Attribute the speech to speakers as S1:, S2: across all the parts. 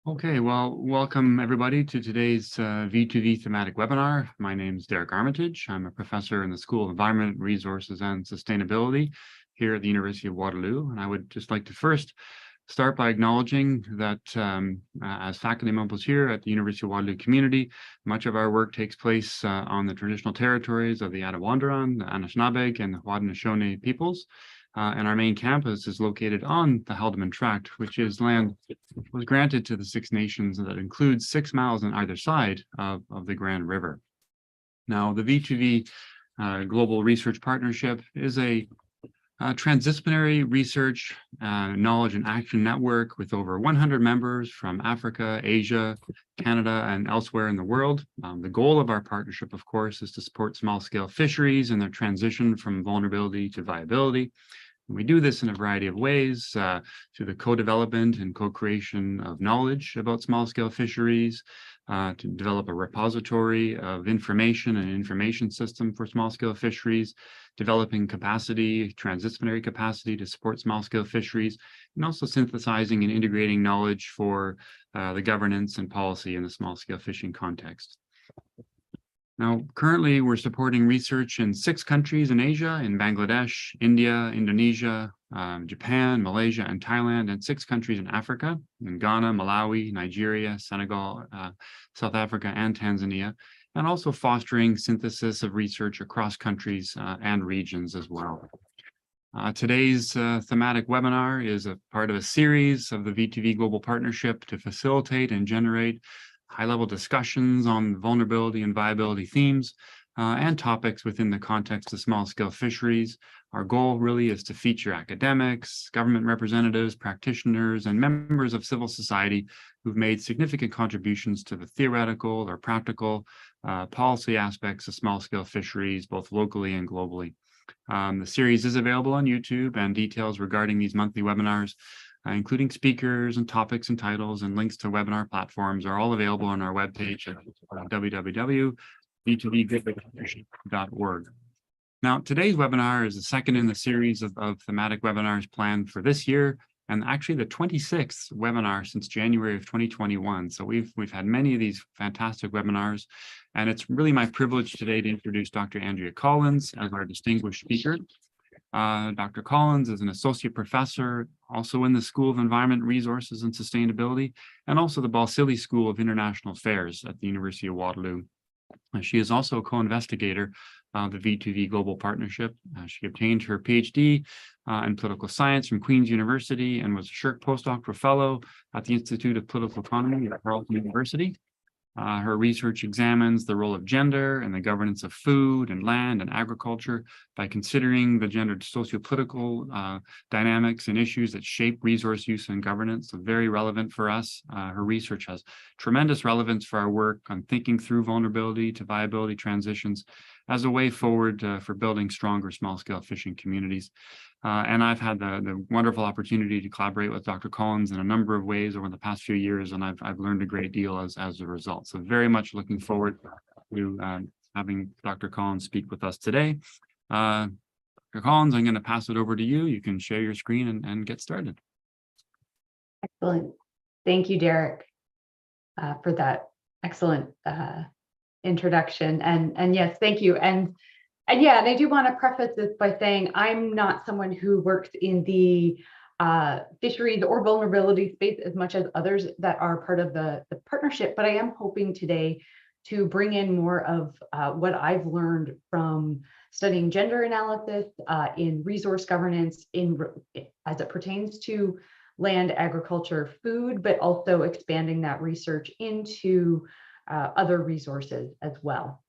S1: Okay, well, welcome everybody to today's V2V thematic webinar. My name is Derek Armitage. I'm a professor in the School of Environment, Resources, and Sustainability here at the University of Waterloo. And I would just like to first start by acknowledging that as faculty members here at the University of Waterloo community, much of our work takes place on the traditional territories of the Attawandaron, the Anishinaabeg, and the Haudenosaunee peoples. And our main campus is located on the Haldimand Tract, which is land was granted to the Six Nations that includes 6 miles on either side of the Grand River. Now, the V2V Global Research Partnership is a transdisciplinary research, knowledge and action network with over 100 members from Africa, Asia, Canada, and elsewhere in the world. The goal of our partnership, of course, is to support small-scale fisheries and their transition from vulnerability to viability. And we do this in a variety of ways through the co-development and co-creation of knowledge about small-scale fisheries, to develop a repository of information and information system for small-scale fisheries, developing capacity, transdisciplinary capacity to support small-scale fisheries, and also synthesizing and integrating knowledge for the governance and policy in the small-scale fishing context. Now, currently, we're supporting research in 6 countries in Asia, in Bangladesh, India, Indonesia, Japan, Malaysia, and Thailand, and 6 countries in Africa, in Ghana, Malawi, Nigeria, Senegal, South Africa, and Tanzania, and also fostering synthesis of research across countries and regions as well. Today's thematic webinar is a part of a series of the V2V Global Partnership to facilitate and generate high-level discussions on vulnerability and viability themes and topics within the context of small-scale fisheries. Our goal really is to feature academics, government representatives, practitioners, and members of civil society who've made significant contributions to the theoretical or practical policy aspects of small-scale fisheries, both locally and globally. The series is available on YouTube, and details regarding these monthly webinars, including speakers and topics and titles and links to webinar platforms, are all available on our webpage at www.v2vglobal.org. Now, today's webinar is the second in the series of thematic webinars planned for this year, and actually the 26th webinar since January of 2021. So we've had many of these fantastic webinars, and it's really my privilege today to introduce Dr. Andrea Collins as our distinguished speaker. Dr. Collins is an associate professor, also in the School of Environment, Resources, and Sustainability, and also the Balsillie School of International Affairs at the University of Waterloo. She is also a co-investigator of the V2V Global Partnership. She obtained her Ph.D. In political science from Queen's University and was a SSHRC Postdoctoral Fellow at the Institute of Political Economy at Carleton University. Her research examines the role of gender in the governance of food and land and agriculture by considering the gendered socio-political dynamics and issues that shape resource use and governance. So very relevant for us. Her research has tremendous relevance for our work on thinking through vulnerability to viability transitions as a way forward for building stronger small-scale fishing communities. And I've had the wonderful opportunity to collaborate with Dr. Collins in a number of ways over the past few years, and I've learned a great deal as a result. So very much looking forward to having Dr. Collins speak with us today. Dr. Collins, I'm going to pass it over to you. You can share your screen and get started.
S2: Excellent. Thank you, Derek, for that excellent introduction. And yes, thank you. And yeah, and I do want to preface this by saying I'm not someone who works in the fisheries or vulnerability space as much as others that are part of the partnership, but I am hoping today to bring in more of what I've learned from studying gender analysis in resource governance as it pertains to land, agriculture, food, but also expanding that research into other resources as well.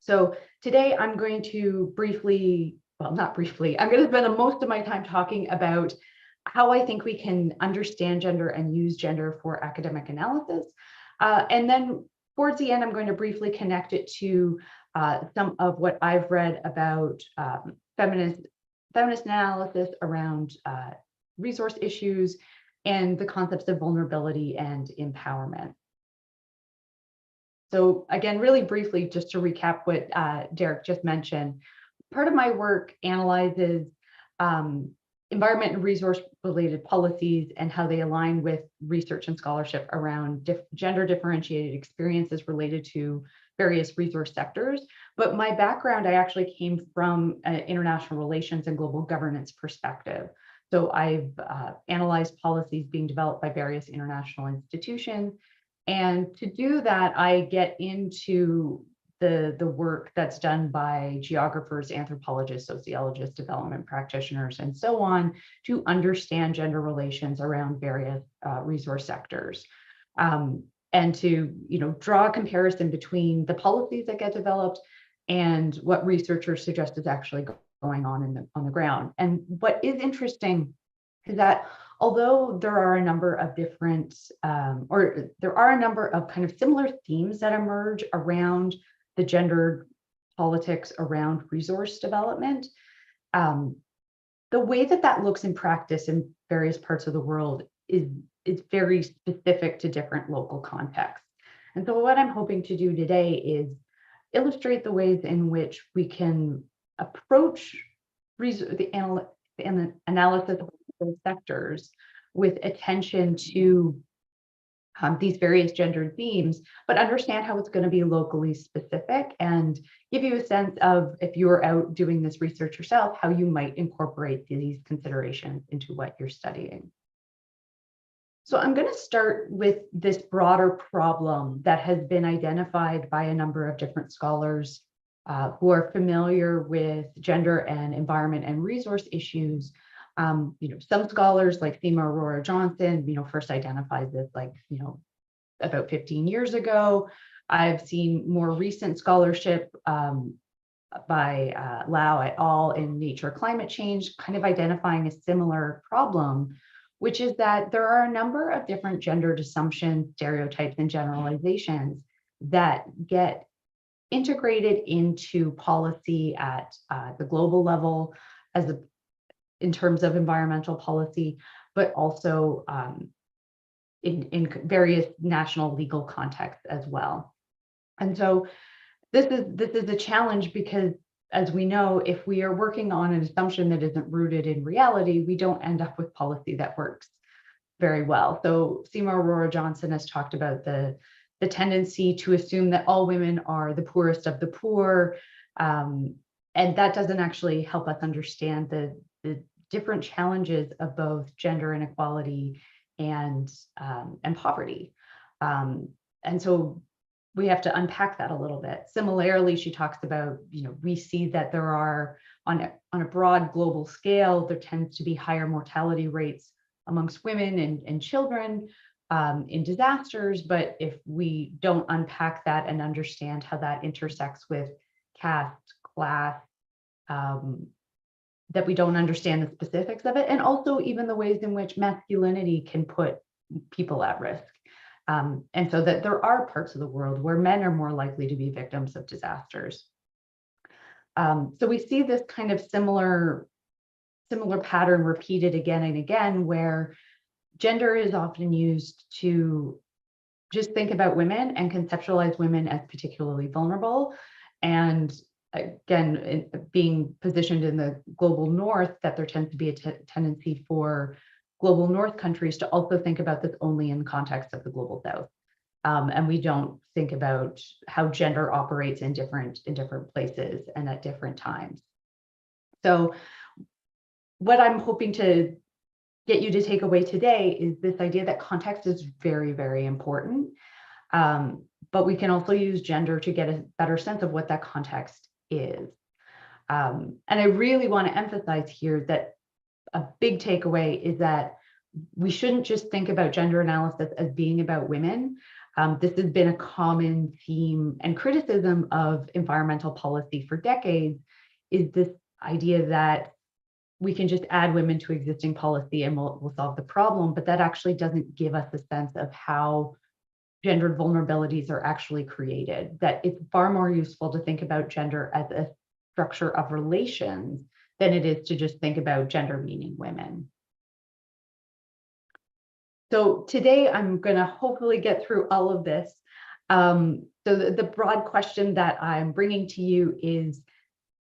S2: So today I'm going to I'm going to spend most of my time talking about how I think we can understand gender and use gender for academic analysis. And then towards the end, I'm going to briefly connect it to some of what I've read about feminist analysis around resource issues and the concepts of vulnerability and empowerment. So again, really briefly, just to recap what Derek just mentioned, part of my work analyzes environment and resource related policies and how they align with research and scholarship around gender differentiated experiences related to various resource sectors. But my background, I actually came from an international relations and global governance perspective. So I've analyzed policies being developed by various international institutions. And to do that, I get into the work that's done by geographers, anthropologists, sociologists, development practitioners, and so on to understand gender relations around various resource sectors. And to draw a comparison between the policies that get developed and what researchers suggest is actually going on on the ground. And what is interesting is that although there are a number of different, or there are a number of kind of similar themes that emerge around the gender politics around resource development, the way that that looks in practice in various parts of the world is very specific to different local contexts. And so what I'm hoping to do today is illustrate the ways in which we can approach the analysis of those sectors with attention to these various gendered themes, but understand how it's going to be locally specific and give you a sense of, if you're out doing this research yourself, how you might incorporate these considerations into what you're studying. So I'm going to start with this broader problem that has been identified by a number of different scholars who are familiar with gender and environment and resource issues. Some scholars like Seema Aurora Johnson, first identified this about 15 years ago. I've seen more recent scholarship by Lau et al. In Nature Climate Change, kind of identifying a similar problem, which is that there are a number of different gendered assumptions, stereotypes, and generalizations that get integrated into policy at the global level in terms of environmental policy, but also in various national legal contexts as well. And so this is a challenge because, as we know, if we are working on an assumption that isn't rooted in reality, we don't end up with policy that works very well. So Seema Aurora Johnson has talked about the tendency to assume that all women are the poorest of the poor, and that doesn't actually help us understand the different challenges of both gender inequality and poverty. And so we have to unpack that a little bit. Similarly, she talks about, we see that there are, on a broad global scale, there tends to be higher mortality rates amongst women and children in disasters. But if we don't unpack that and understand how that intersects with caste, class, that we don't understand the specifics of it, and also even the ways in which masculinity can put people at risk. And so that there are parts of the world where men are more likely to be victims of disasters. So we see this kind of similar pattern repeated again and again, where gender is often used to just think about women and conceptualize women as particularly vulnerable. And again, being positioned in the global north, that there tends to be a tendency for global north countries to also think about this only in the context of the global south. And we don't think about how gender operates in different places and at different times. So what I'm hoping to get you to take away today is this idea that context is very, very important. But we can also use gender to get a better sense of what that context is. And I really want to emphasize here that a big takeaway is that we shouldn't just think about gender analysis as being about women. This has been a common theme and criticism of environmental policy for decades, is this idea that we can just add women to existing policy and we'll solve the problem, but that actually doesn't give us a sense of how gendered vulnerabilities are actually created, that it's far more useful to think about gender as a structure of relations than it is to just think about gender meaning women. So today I'm going to hopefully get through all of this. So the broad question that I'm bringing to you is,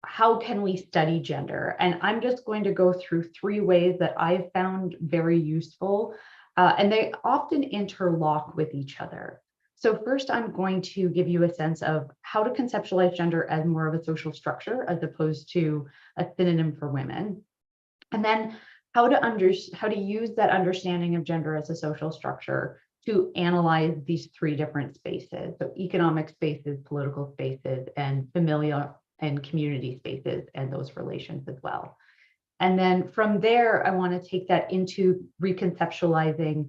S2: how can we study gender? And I'm just going to go through 3 ways that I've found very useful, and they often interlock with each other. So first, I'm going to give you a sense of how to conceptualize gender as more of a social structure as opposed to a synonym for women. And then how to use that understanding of gender as a social structure to analyze these 3 different spaces. So economic spaces, political spaces, and familial and community spaces, and those relations as well. And then from there, I want to take that into reconceptualizing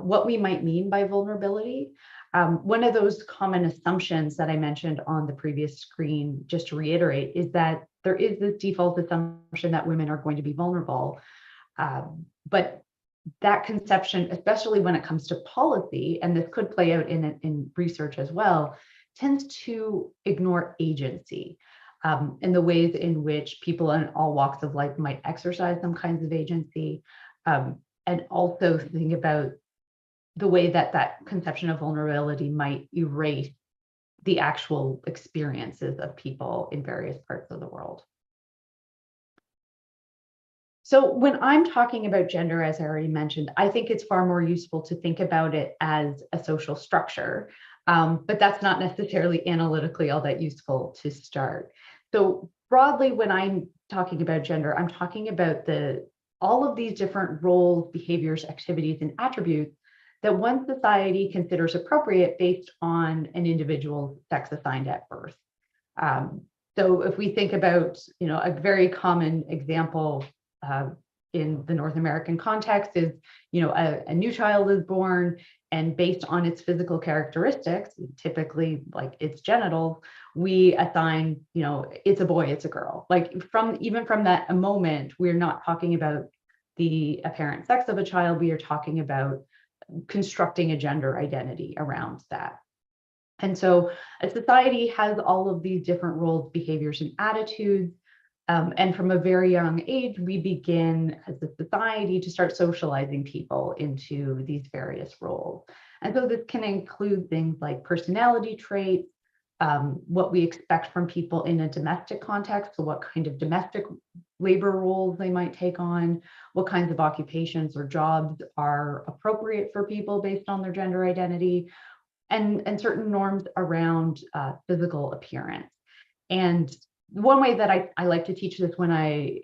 S2: what we might mean by vulnerability. One of those common assumptions that I mentioned on the previous screen, just to reiterate, is that there is this default assumption that women are going to be vulnerable. But that conception, especially when it comes to policy, and this could play out in research as well, tends to ignore agency and the ways in which people in all walks of life might exercise some kinds of agency, and also think about the way that that conception of vulnerability might erase the actual experiences of people in various parts of the world. So when I'm talking about gender, as I already mentioned, I think it's far more useful to think about it as a social structure, but that's not necessarily analytically all that useful to start. So broadly, when I'm talking about gender, I'm talking about all of these different roles, behaviors, activities, and attributes that one society considers appropriate based on an individual's sex assigned at birth. So if we think about, a very common example in the North American context is, a new child is born, and based on its physical characteristics, typically like its genitals, we assign, it's a boy, it's a girl. Like even from that moment, we're not talking about the apparent sex of a child, we are talking about constructing a gender identity around that. And so a society has all of these different roles, behaviors, and attitudes. And from a very young age, we begin as a society to start socializing people into these various roles. And so this can include things like personality traits, what we expect from people in a domestic context, so what kind of domestic labor roles they might take on, what kinds of occupations or jobs are appropriate for people based on their gender identity, and certain norms around physical appearance. And one way that I like to teach this when I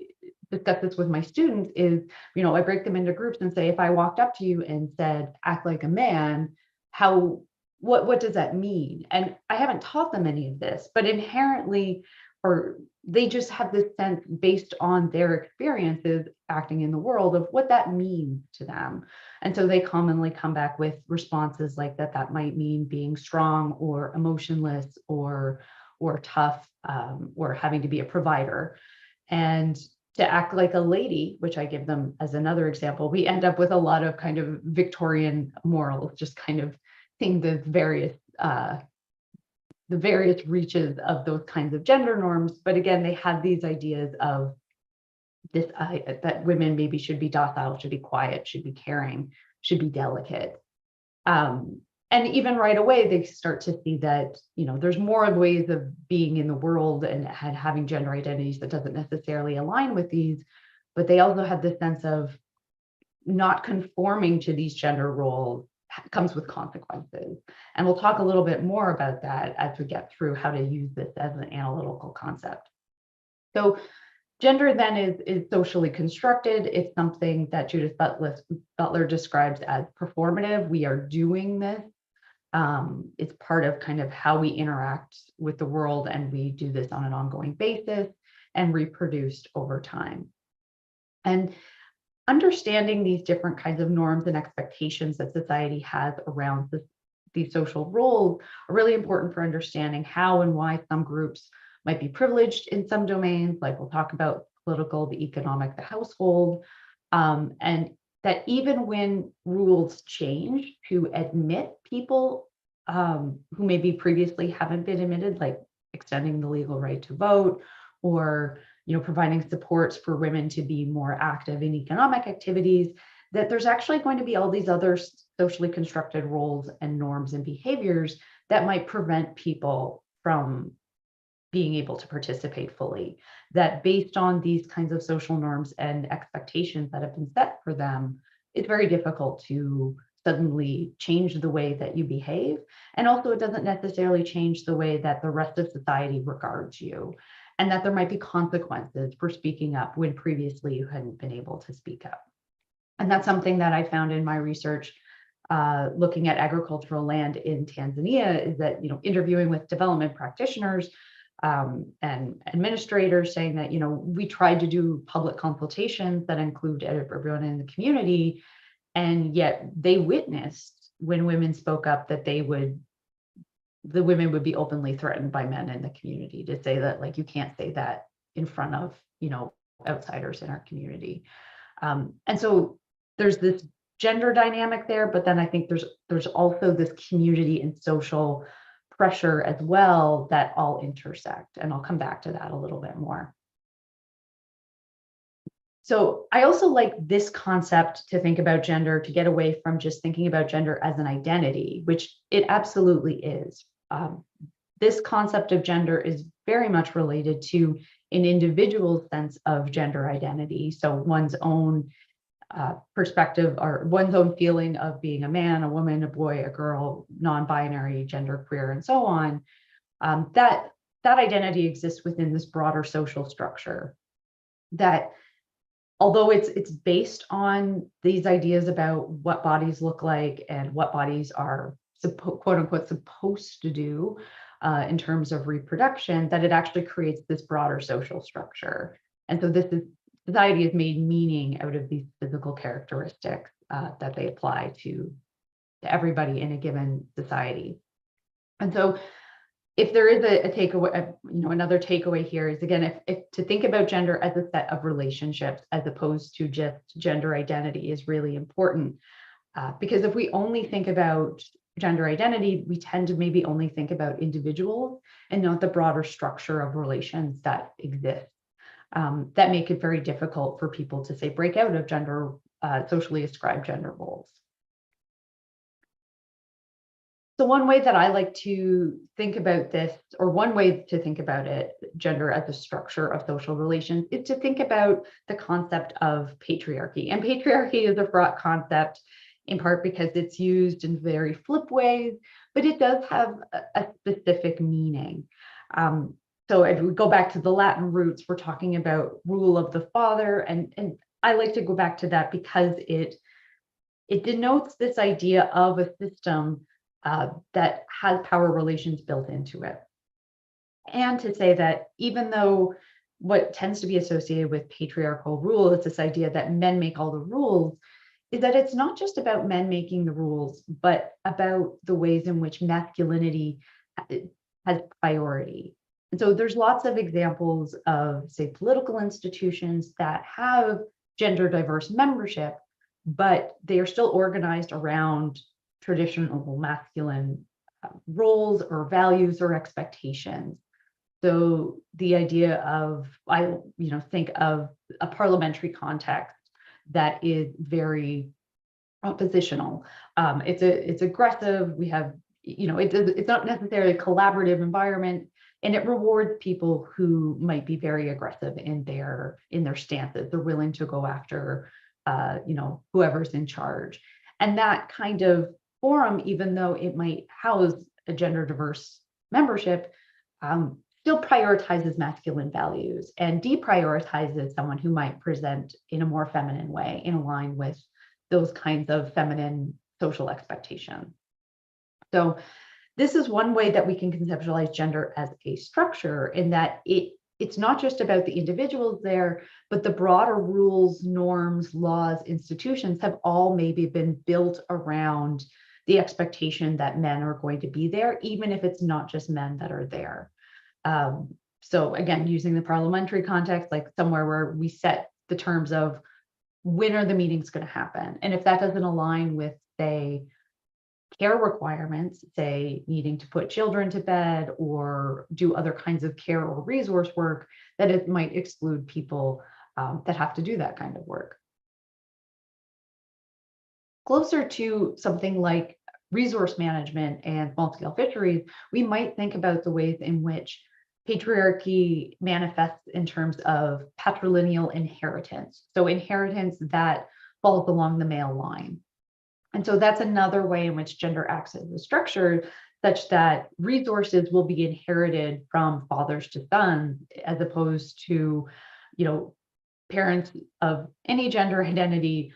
S2: discuss this with my students is, I break them into groups and say, if I walked up to you and said, act like a man, what does that mean? And I haven't taught them any of this, but inherently, or they just have this sense based on their experiences acting in the world of what that means to them. And so they commonly come back with responses like that might mean being strong or emotionless or tough, or having to be a provider. And to act like a lady, which I give them as another example, we end up with a lot of kind of Victorian morals, just kind of seeing the various reaches of those kinds of gender norms. But again, they have these ideas of this that women maybe should be docile, should be quiet, should be caring, should be delicate. And even right away, they start to see that, there's more of ways of being in the world and having gender identities that doesn't necessarily align with these, but they also have this sense of not conforming to these gender roles comes with consequences. And we'll talk a little bit more about that as we get through how to use this as an analytical concept. So gender then is socially constructed. It's something that Judith Butler describes as performative. We are doing this. It's part of kind of how we interact with the world, and we do this on an ongoing basis and reproduced over time. And understanding these different kinds of norms and expectations that society has around these social roles are really important for understanding how and why some groups might be privileged in some domains, like we'll talk about political, the economic, the household, and that even when rules change to admit people who maybe previously haven't been admitted, like extending the legal right to vote, or providing supports for women to be more active in economic activities, that there's actually going to be all these other socially constructed roles and norms and behaviors that might prevent people from being able to participate fully, that based on these kinds of social norms and expectations that have been set for them, it's very difficult to suddenly change the way that you behave. And also it doesn't necessarily change the way that the rest of society regards you, and that there might be consequences for speaking up when previously you hadn't been able to speak up. And that's something that I found in my research looking at agricultural land in Tanzania, is that, interviewing with development practitioners and administrators, saying that, we tried to do public consultations that include everyone in the community, and yet they witnessed when women spoke up that the women would be openly threatened by men in the community to say that, like, you can't say that in front of, outsiders in our community. And so there's this gender dynamic there, but then I think there's also this community and social pressure as well that all intersect. And I'll come back to that a little bit more. So I also like this concept to think about gender, to get away from just thinking about gender as an identity, which it absolutely is. This concept of gender is very much related to an individual sense of gender identity. So one's own perspective or one's own feeling of being a man, a woman, a boy, a girl, non-binary, gender queer, and so on. That identity exists within this broader social structure that, although it's based on these ideas about what bodies look like and what bodies are quote unquote supposed to do in terms of reproduction, that it actually creates this broader social structure. And so society has made meaning out of these physical characteristics that they apply to everybody in a given society. And so if there is a takeaway, another takeaway here is, again, if to think about gender as a set of relationships as opposed to just gender identity is really important. Because if we only think about gender identity, we tend to maybe only think about individuals and not the broader structure of relations that exist. That make it very difficult for people to, say, break out of gender, socially ascribed gender roles. So one way that I like to think about this, or one way to think about it, gender as a structure of social relations, is to think about the concept of patriarchy. And patriarchy is a fraught concept, in part because it's used in very flip ways, but it does have a specific meaning. So if we go back to the Latin roots, we're talking about rule of the father, and I like to go back to that because it denotes this idea of a system that has power relations built into it. And to say that even though what tends to be associated with patriarchal rule is this idea that men make all the rules, is that it's not just about men making the rules, but about the ways in which masculinity has priority. And so there's lots of examples of, say, political institutions that have gender diverse membership, but they are still organized around traditional masculine roles or values or expectations. So the idea of, I think of a parliamentary context that is very oppositional. It's aggressive. We have, it's not necessarily a collaborative environment, and it rewards people who might be very aggressive in their stances. They're willing to go after, whoever's in charge. And that kind of forum, even though it might house a gender diverse membership, still prioritizes masculine values and deprioritizes someone who might present in a more feminine way, in line with those kinds of feminine social expectations. So this is one way that we can conceptualize gender as a structure, in that it's not just about the individuals there, but the broader rules, norms, laws, institutions have all maybe been built around the expectation that men are going to be there, even if it's not just men that are there. So again, using the parliamentary context, like somewhere where we set the terms of when are the meetings going to happen. And if that doesn't align with, say, care requirements, say needing to put children to bed or do other kinds of care or resource work, that it might exclude people that have to do that kind of work. Closer to something like resource management and small-scale fisheries, we might think about the ways in which patriarchy manifests in terms of patrilineal inheritance. So inheritance that falls along the male line. And so that's another way in which gender access is structured, such that resources will be inherited from fathers to sons, as opposed to, parents of any gender identity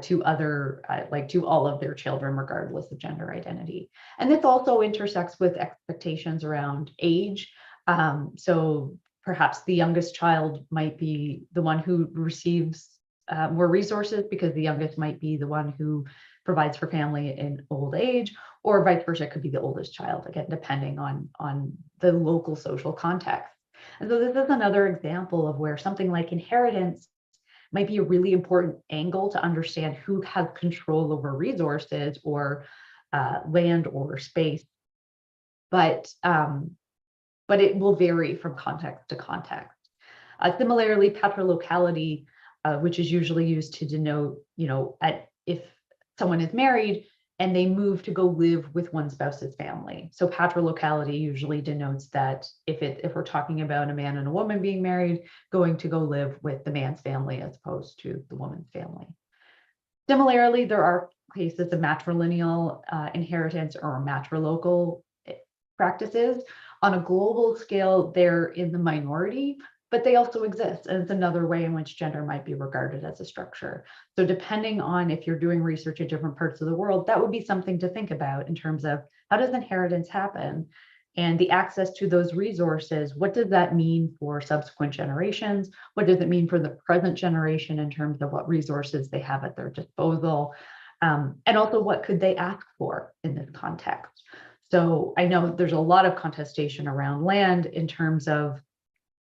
S2: to other, like to all of their children, regardless of gender identity. And this also intersects with expectations around age. So perhaps the youngest child might be the one who receives more resources, because the youngest might be the one who provides for family in old age, or vice versa. It could be the oldest child, again, depending on the local social context. And so this is another example of where something like inheritance might be a really important angle to understand who has control over resources or land or space. But it will vary from context to context. Similarly, patrilocality, which is usually used to denote, if someone is married and they move to go live with one spouse's family. So patrilocality usually denotes that if we're talking about a man and a woman being married, going to go live with the man's family as opposed to the woman's family. Similarly, there are cases of matrilineal inheritance or matrilocal practices. On a global scale, they're in the minority, but they also exist. And it's another way in which gender might be regarded as a structure. So depending on if you're doing research in different parts of the world, that would be something to think about in terms of how does inheritance happen and the access to those resources. What does that mean for subsequent generations? What does it mean for the present generation in terms of what resources they have at their disposal? And also, what could they ask for in this context? So I know there's a lot of contestation around land in terms of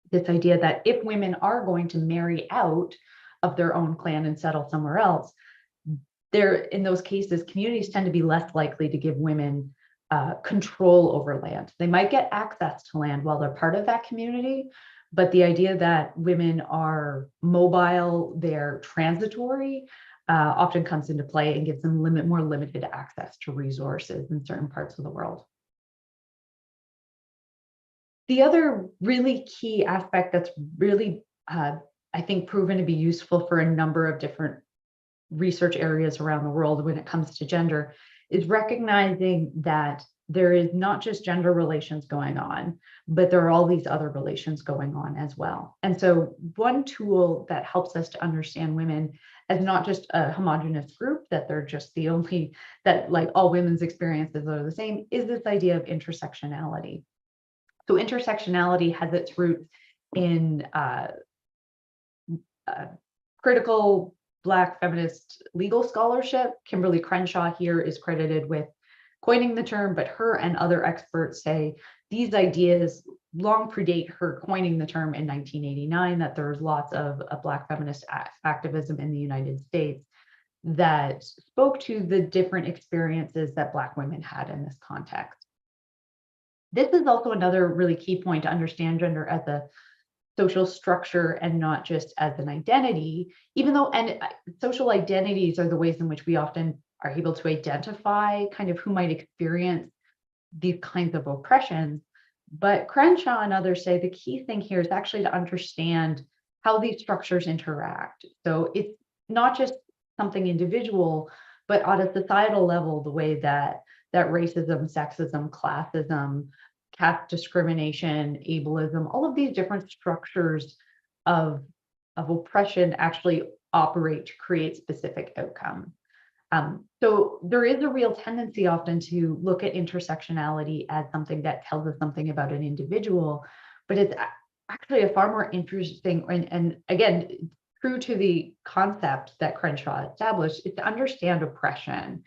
S2: this idea that if women are going to marry out of their own clan and settle somewhere else, in those cases, communities tend to be less likely to give women control over land. They might get access to land while they're part of that community, but the idea that women are mobile, they're transitory, often comes into play and gives them more limited access to resources in certain parts of the world. The other really key aspect that's really, I think, proven to be useful for a number of different research areas around the world when it comes to gender is recognizing that there is not just gender relations going on, but there are all these other relations going on as well. And so one tool that helps us to understand women as not just a homogenous group, that they're just the only, that like all women's experiences are the same, is this idea of intersectionality. So intersectionality has its roots in critical Black feminist legal scholarship. Kimberly Crenshaw here is credited with coining the term, but her and other experts say these ideas long predate her coining the term in 1989, that there's lots of Black feminist activism in the United States that spoke to the different experiences that Black women had in this context. This is also another really key point to understand gender as a social structure and not just as an identity, even though, and social identities are the ways in which we often are able to identify kind of who might experience these kinds of oppressions. But Crenshaw and others say the key thing here is actually to understand how these structures interact. So it's not just something individual, but on a societal level, the way that racism, sexism, classism, caste discrimination, ableism, all of these different structures of oppression actually operate to create specific outcomes. So there is a real tendency often to look at intersectionality as something that tells us something about an individual, but it's actually a far more interesting, and again, true to the concept that Crenshaw established, is to understand oppression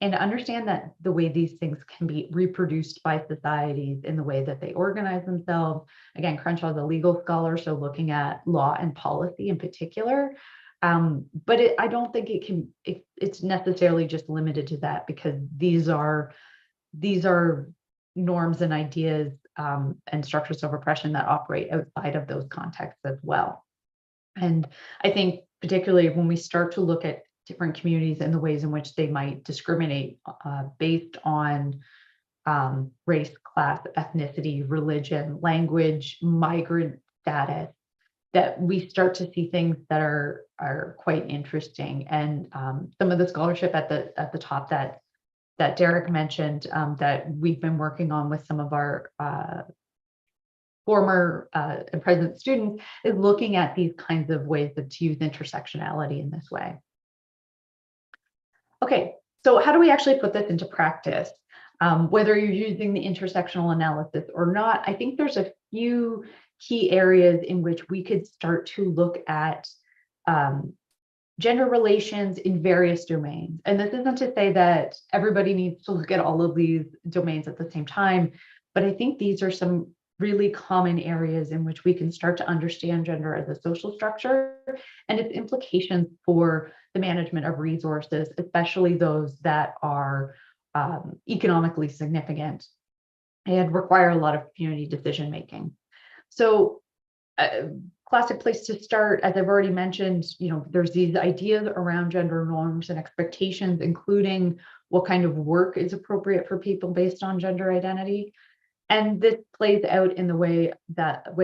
S2: and to understand that the way these things can be reproduced by societies in the way that they organize themselves. Again, Crenshaw is a legal scholar, so looking at law and policy in particular. But I don't think it's necessarily just limited to that, because these are norms and ideas and structures of oppression that operate outside of those contexts as well. And I think particularly when we start to look at different communities and the ways in which they might discriminate based on race, class, ethnicity, religion, language, migrant status, that we start to see things that are quite interesting. And some of the scholarship at the top that Derek mentioned, that we've been working on with some of our former and present students, is looking at these kinds of ways to use intersectionality in this way. Okay, so how do we actually put this into practice? Whether you're using the intersectional analysis or not, I think there's a few key areas in which we could start to look at gender relations in various domains. And this isn't to say that everybody needs to look at all of these domains at the same time, but I think these are some really common areas in which we can start to understand gender as a social structure and its implications for the management of resources, especially those that are economically significant and require a lot of community decision making. So classic place to start, as I've already mentioned, there's these ideas around gender norms and expectations, including what kind of work is appropriate for people based on gender identity. And this plays out in the way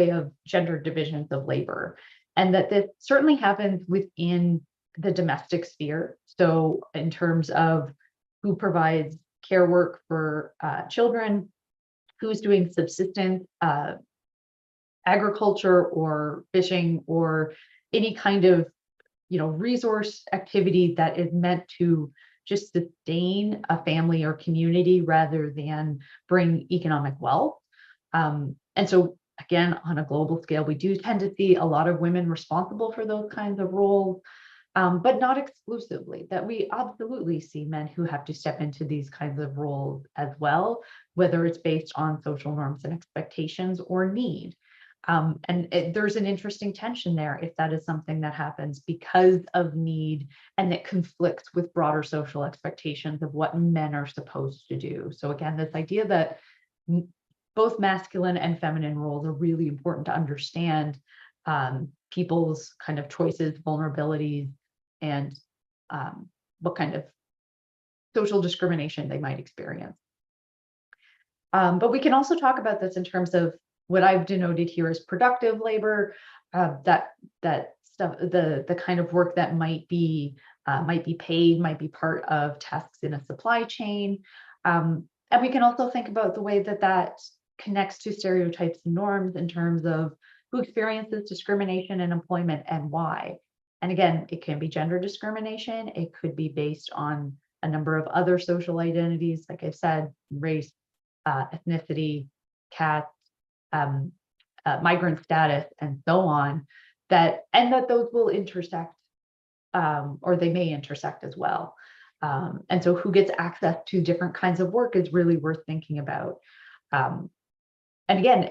S2: of gender divisions of labor, and that this certainly happens within the domestic sphere. So in terms of who provides care work for children, who's doing subsistence, agriculture or fishing or any kind of resource activity that is meant to just sustain a family or community rather than bring economic wealth. And so again, on a global scale, we do tend to see a lot of women responsible for those kinds of roles, but not exclusively. That we absolutely see men who have to step into these kinds of roles as well, whether it's based on social norms and expectations or need. There's an interesting tension there if that is something that happens because of need and that conflicts with broader social expectations of what men are supposed to do. So again, this idea that both masculine and feminine roles are really important to understand people's kind of choices, vulnerabilities, and what kind of social discrimination they might experience. But we can also talk about this in terms of what I've denoted here as productive labor, that stuff, the kind of work that might be paid, might be part of tasks in a supply chain. And we can also think about the way that connects to stereotypes and norms in terms of who experiences discrimination in employment and why. And again, it can be gender discrimination. It could be based on a number of other social identities, like I said, race, ethnicity, caste, migrant status, and so on, that those will intersect, or they may intersect as well. And so who gets access to different kinds of work is really worth thinking about. And again,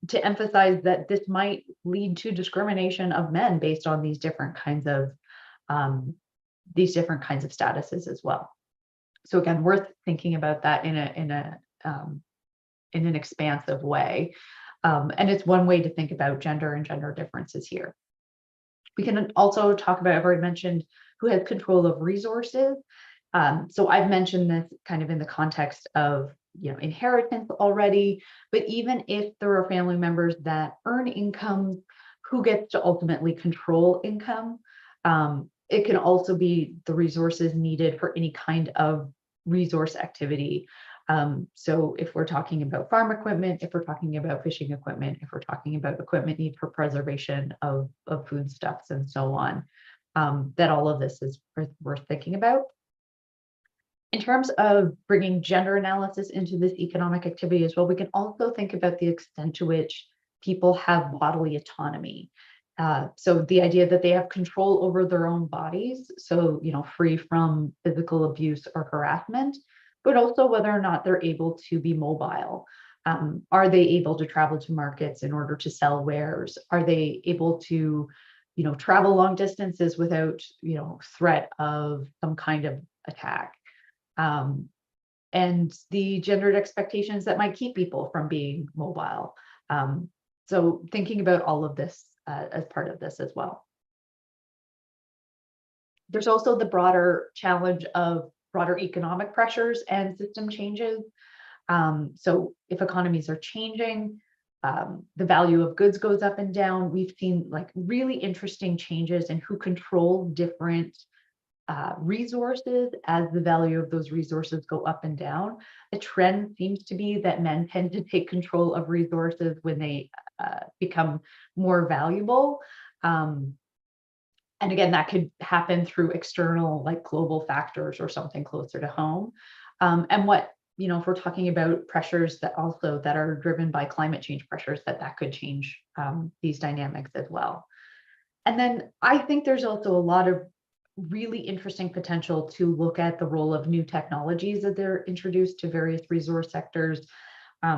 S2: to emphasize that this might lead to discrimination of men based on these different kinds of statuses as well. So again, worth thinking about that in an expansive way. And it's one way to think about gender and gender differences here. We can also talk about, I've already mentioned, who has control of resources. So I've mentioned this kind of in the context of inheritance already, but even if there are family members that earn income, who gets to ultimately control income? It can also be the resources needed for any kind of resource activity. So if we're talking about farm equipment, if we're talking about fishing equipment, if we're talking about equipment need for preservation of foodstuffs and so on, that all of this is worth thinking about. In terms of bringing gender analysis into this economic activity as well, we can also think about the extent to which people have bodily autonomy. So the idea that they have control over their own bodies, so free from physical abuse or harassment, but also whether or not they're able to be mobile. Are they able to travel to markets in order to sell wares? Are they able to, travel long distances without, threat of some kind of attack? And the gendered expectations that might keep people from being mobile. So thinking about all of this as part of this as well. There's also the broader challenge of broader economic pressures and system changes. So if economies are changing, the value of goods goes up and down. We've seen like really interesting changes in who control different resources as the value of those resources go up and down. The trend seems to be that men tend to take control of resources when they become more valuable. And again, that could happen through external, like global factors or something closer to home. And what, if we're talking about pressures that are driven by climate change pressures, that could change these dynamics as well. And then I think there's also a lot of really interesting potential to look at the role of new technologies that they're introduced to various resource sectors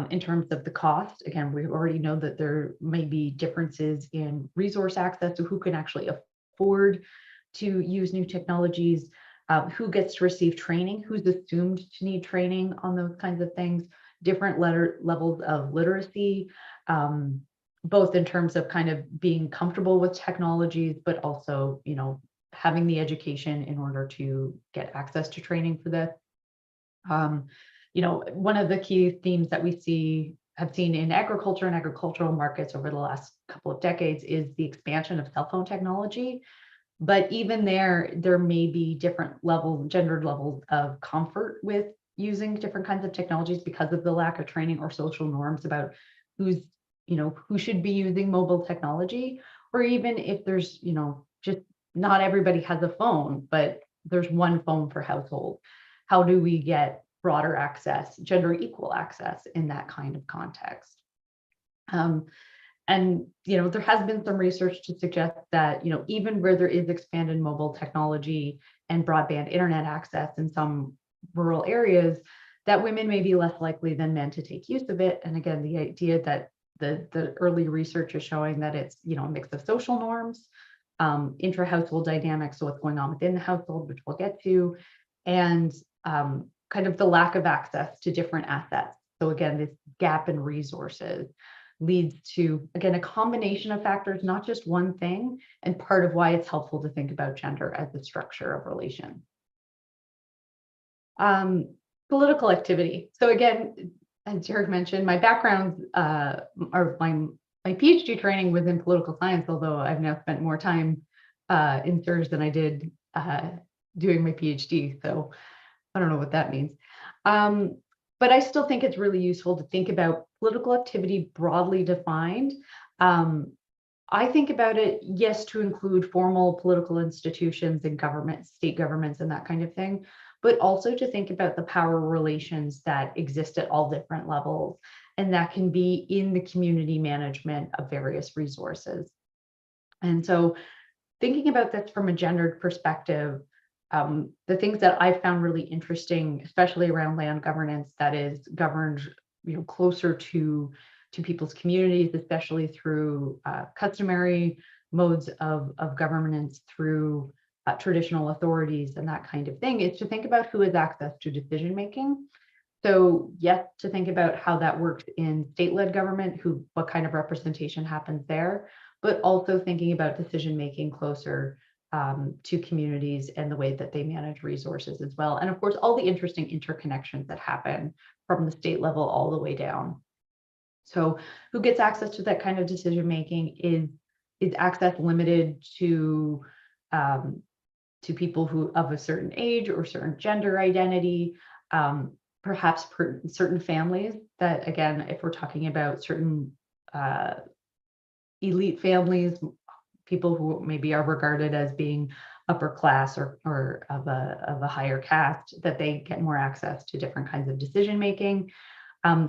S2: in terms of the cost. Again, we already know that there may be differences in resource access, so who can actually afford to use new technologies, who gets to receive training, who's assumed to need training on those kinds of things, different levels of literacy, both in terms of kind of being comfortable with technologies, but also, having the education in order to get access to training for this. One of the key themes that we have seen in agriculture and agricultural markets over the last couple of decades is the expansion of cell phone technology. But even there may be different gendered levels of comfort with using different kinds of technologies because of the lack of training or social norms about who should be using mobile technology, or even if there's, just not everybody has a phone, but there's one phone per household. How do we get broader access, gender equal access in that kind of context? And there has been some research to suggest that, even where there is expanded mobile technology and broadband internet access in some rural areas, that women may be less likely than men to take use of it. And again, the idea that the early research is showing that it's, a mix of social norms, intra-household dynamics, so what's going on within the household, which we'll get to, and kind of the lack of access to different assets. So again, this gap in resources leads to, again, a combination of factors, not just one thing, and part of why it's helpful to think about gender as the structure of relation. Political activity. So again, as Derek mentioned, my background or my PhD training was in political science, although I've now spent more time in SSHRC than I did doing my PhD. So I don't know what that means. But I still think it's really useful to think about political activity broadly defined. I think about it, yes, to include formal political institutions and government, state governments and that kind of thing, but also to think about the power relations that exist at all different levels. And that can be in the community management of various resources. And so thinking about this from a gendered perspective, the things that I found really interesting, especially around land governance that is governed, closer to people's communities, especially through customary modes of governance, through traditional authorities and that kind of thing, is to think about who has access to decision making. So yes, to think about how that works in state-led government, what kind of representation happens there, but also thinking about decision making closer to communities and the way that they manage resources as well. And of course, all the interesting interconnections that happen from the state level all the way down. So who gets access to that kind of decision making? Is access limited to people who of a certain age or certain gender identity? Perhaps certain families that, again, if we're talking about certain elite families, people who maybe are regarded as being upper class or of a higher caste, that they get more access to different kinds of decision making.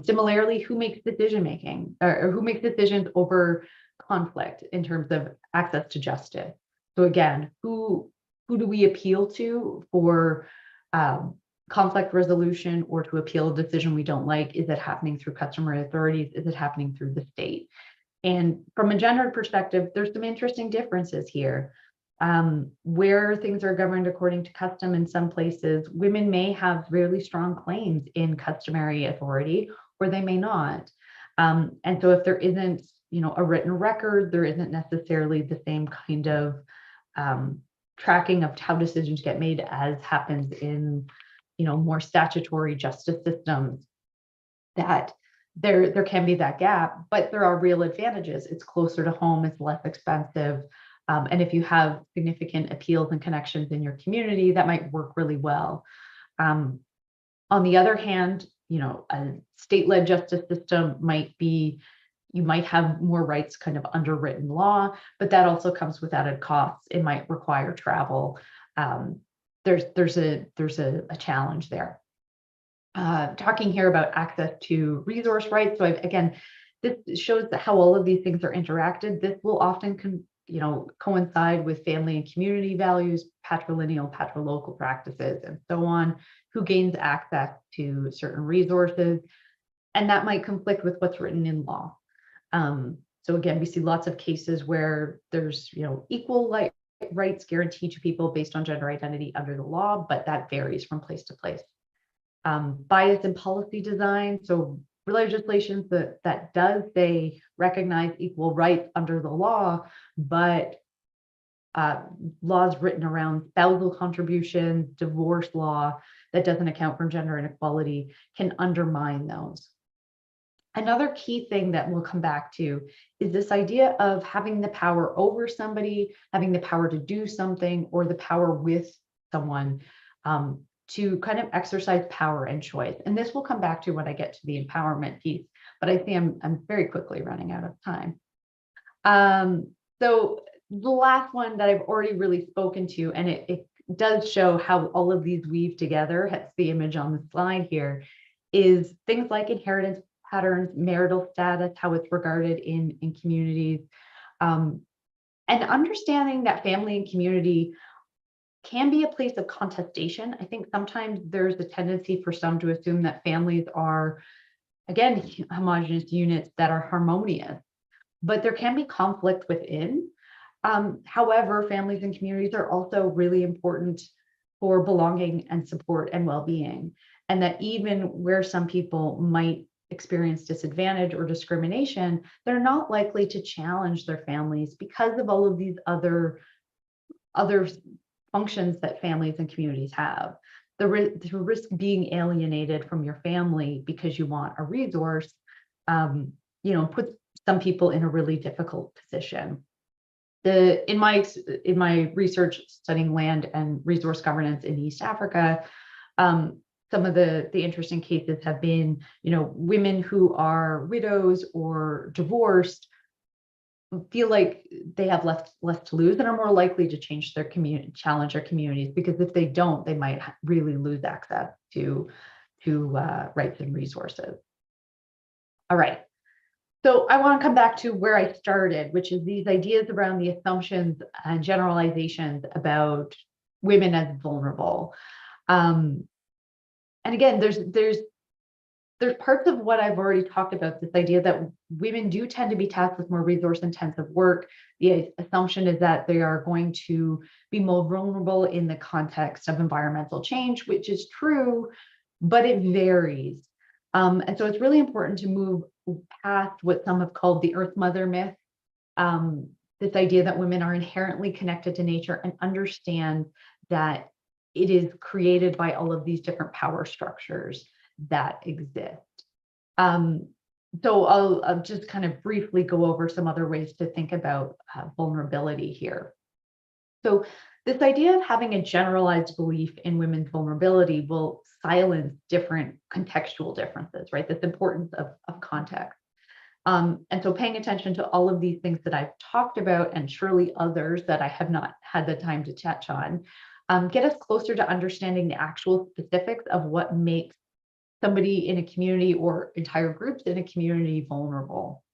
S2: Similarly, who makes decision making or who makes decisions over conflict in terms of access to justice? So again, who do we appeal to for conflict resolution or to appeal a decision we don't like? Is it happening through customary authorities? Is it happening through the state? And from a gendered perspective, there's some interesting differences here. Where things are governed according to custom in some places, women may have really strong claims in customary authority, or they may not. And so if there isn't, a written record, there isn't necessarily the same kind of tracking of how decisions get made as happens in, more statutory justice systems. that there can be that gap, but there are real advantages. It's closer to home, it's less expensive. And if you have significant appeals and connections in your community, that might work really well. On the other hand, a state-led justice system might be, you might have more rights kind of under written law, but that also comes with added costs. It might require travel. There's a challenge there. Talking here about access to resource rights. So again, this shows that how all of these things are interacted. This will often coincide with family and community values, patrilineal, patrilocal practices, and so on. Who gains access to certain resources, and that might conflict with what's written in law. So again, we see lots of cases where there's equal rights guaranteed to people based on gender identity under the law, but that varies from place to place. Bias in policy design. So legislation that does say recognize equal rights under the law, but laws written around spousal contributions, divorce law that doesn't account for gender inequality can undermine those. Another key thing that we'll come back to is this idea of having the power over somebody, having the power to do something, or the power with someone to kind of exercise power and choice. And this will come back to when I get to the empowerment piece, but I see I'm very quickly running out of time. So the last one that I've already really spoken to, and it does show how all of these weave together, hence the image on the slide here, is things like inheritance patterns, marital status, how it's regarded in communities, and understanding that family and community can be a place of contestation. I think sometimes there's a tendency for some to assume that families are, again, homogenous units that are harmonious, but there can be conflict within. However, families and communities are also really important for belonging and support and well-being, and that even where some people might experience disadvantage or discrimination, they're not likely to challenge their families because of all of these other functions that families and communities have. The risk being alienated from your family because you want a resource, puts some people in a really difficult position. In my research studying land and resource governance in East Africa, some of the interesting cases have been, women who are widows or divorced feel like they have less to lose and are more likely to change their community, challenge their communities, because if they don't, they might really lose access to rights and resources. All right. So I want to come back to where I started, which is these ideas around the assumptions and generalizations about women as vulnerable. And again, there's parts of what I've already talked about, this idea that women do tend to be tasked with more resource-intensive work. The assumption is that they are going to be more vulnerable in the context of environmental change, which is true, but it varies. And so it's really important to move past what some have called the Earth Mother myth, this idea that women are inherently connected to nature, and understand that it is created by all of these different power structures that exist. So I'll just kind of briefly go over some other ways to think about vulnerability here. So this idea of having a generalized belief in women's vulnerability will silence different contextual differences, right? This importance of context. And so paying attention to all of these things that I've talked about, and surely others that I have not had the time to touch on, get us closer to understanding the actual specifics of what makes somebody in a community or entire groups in a community vulnerable.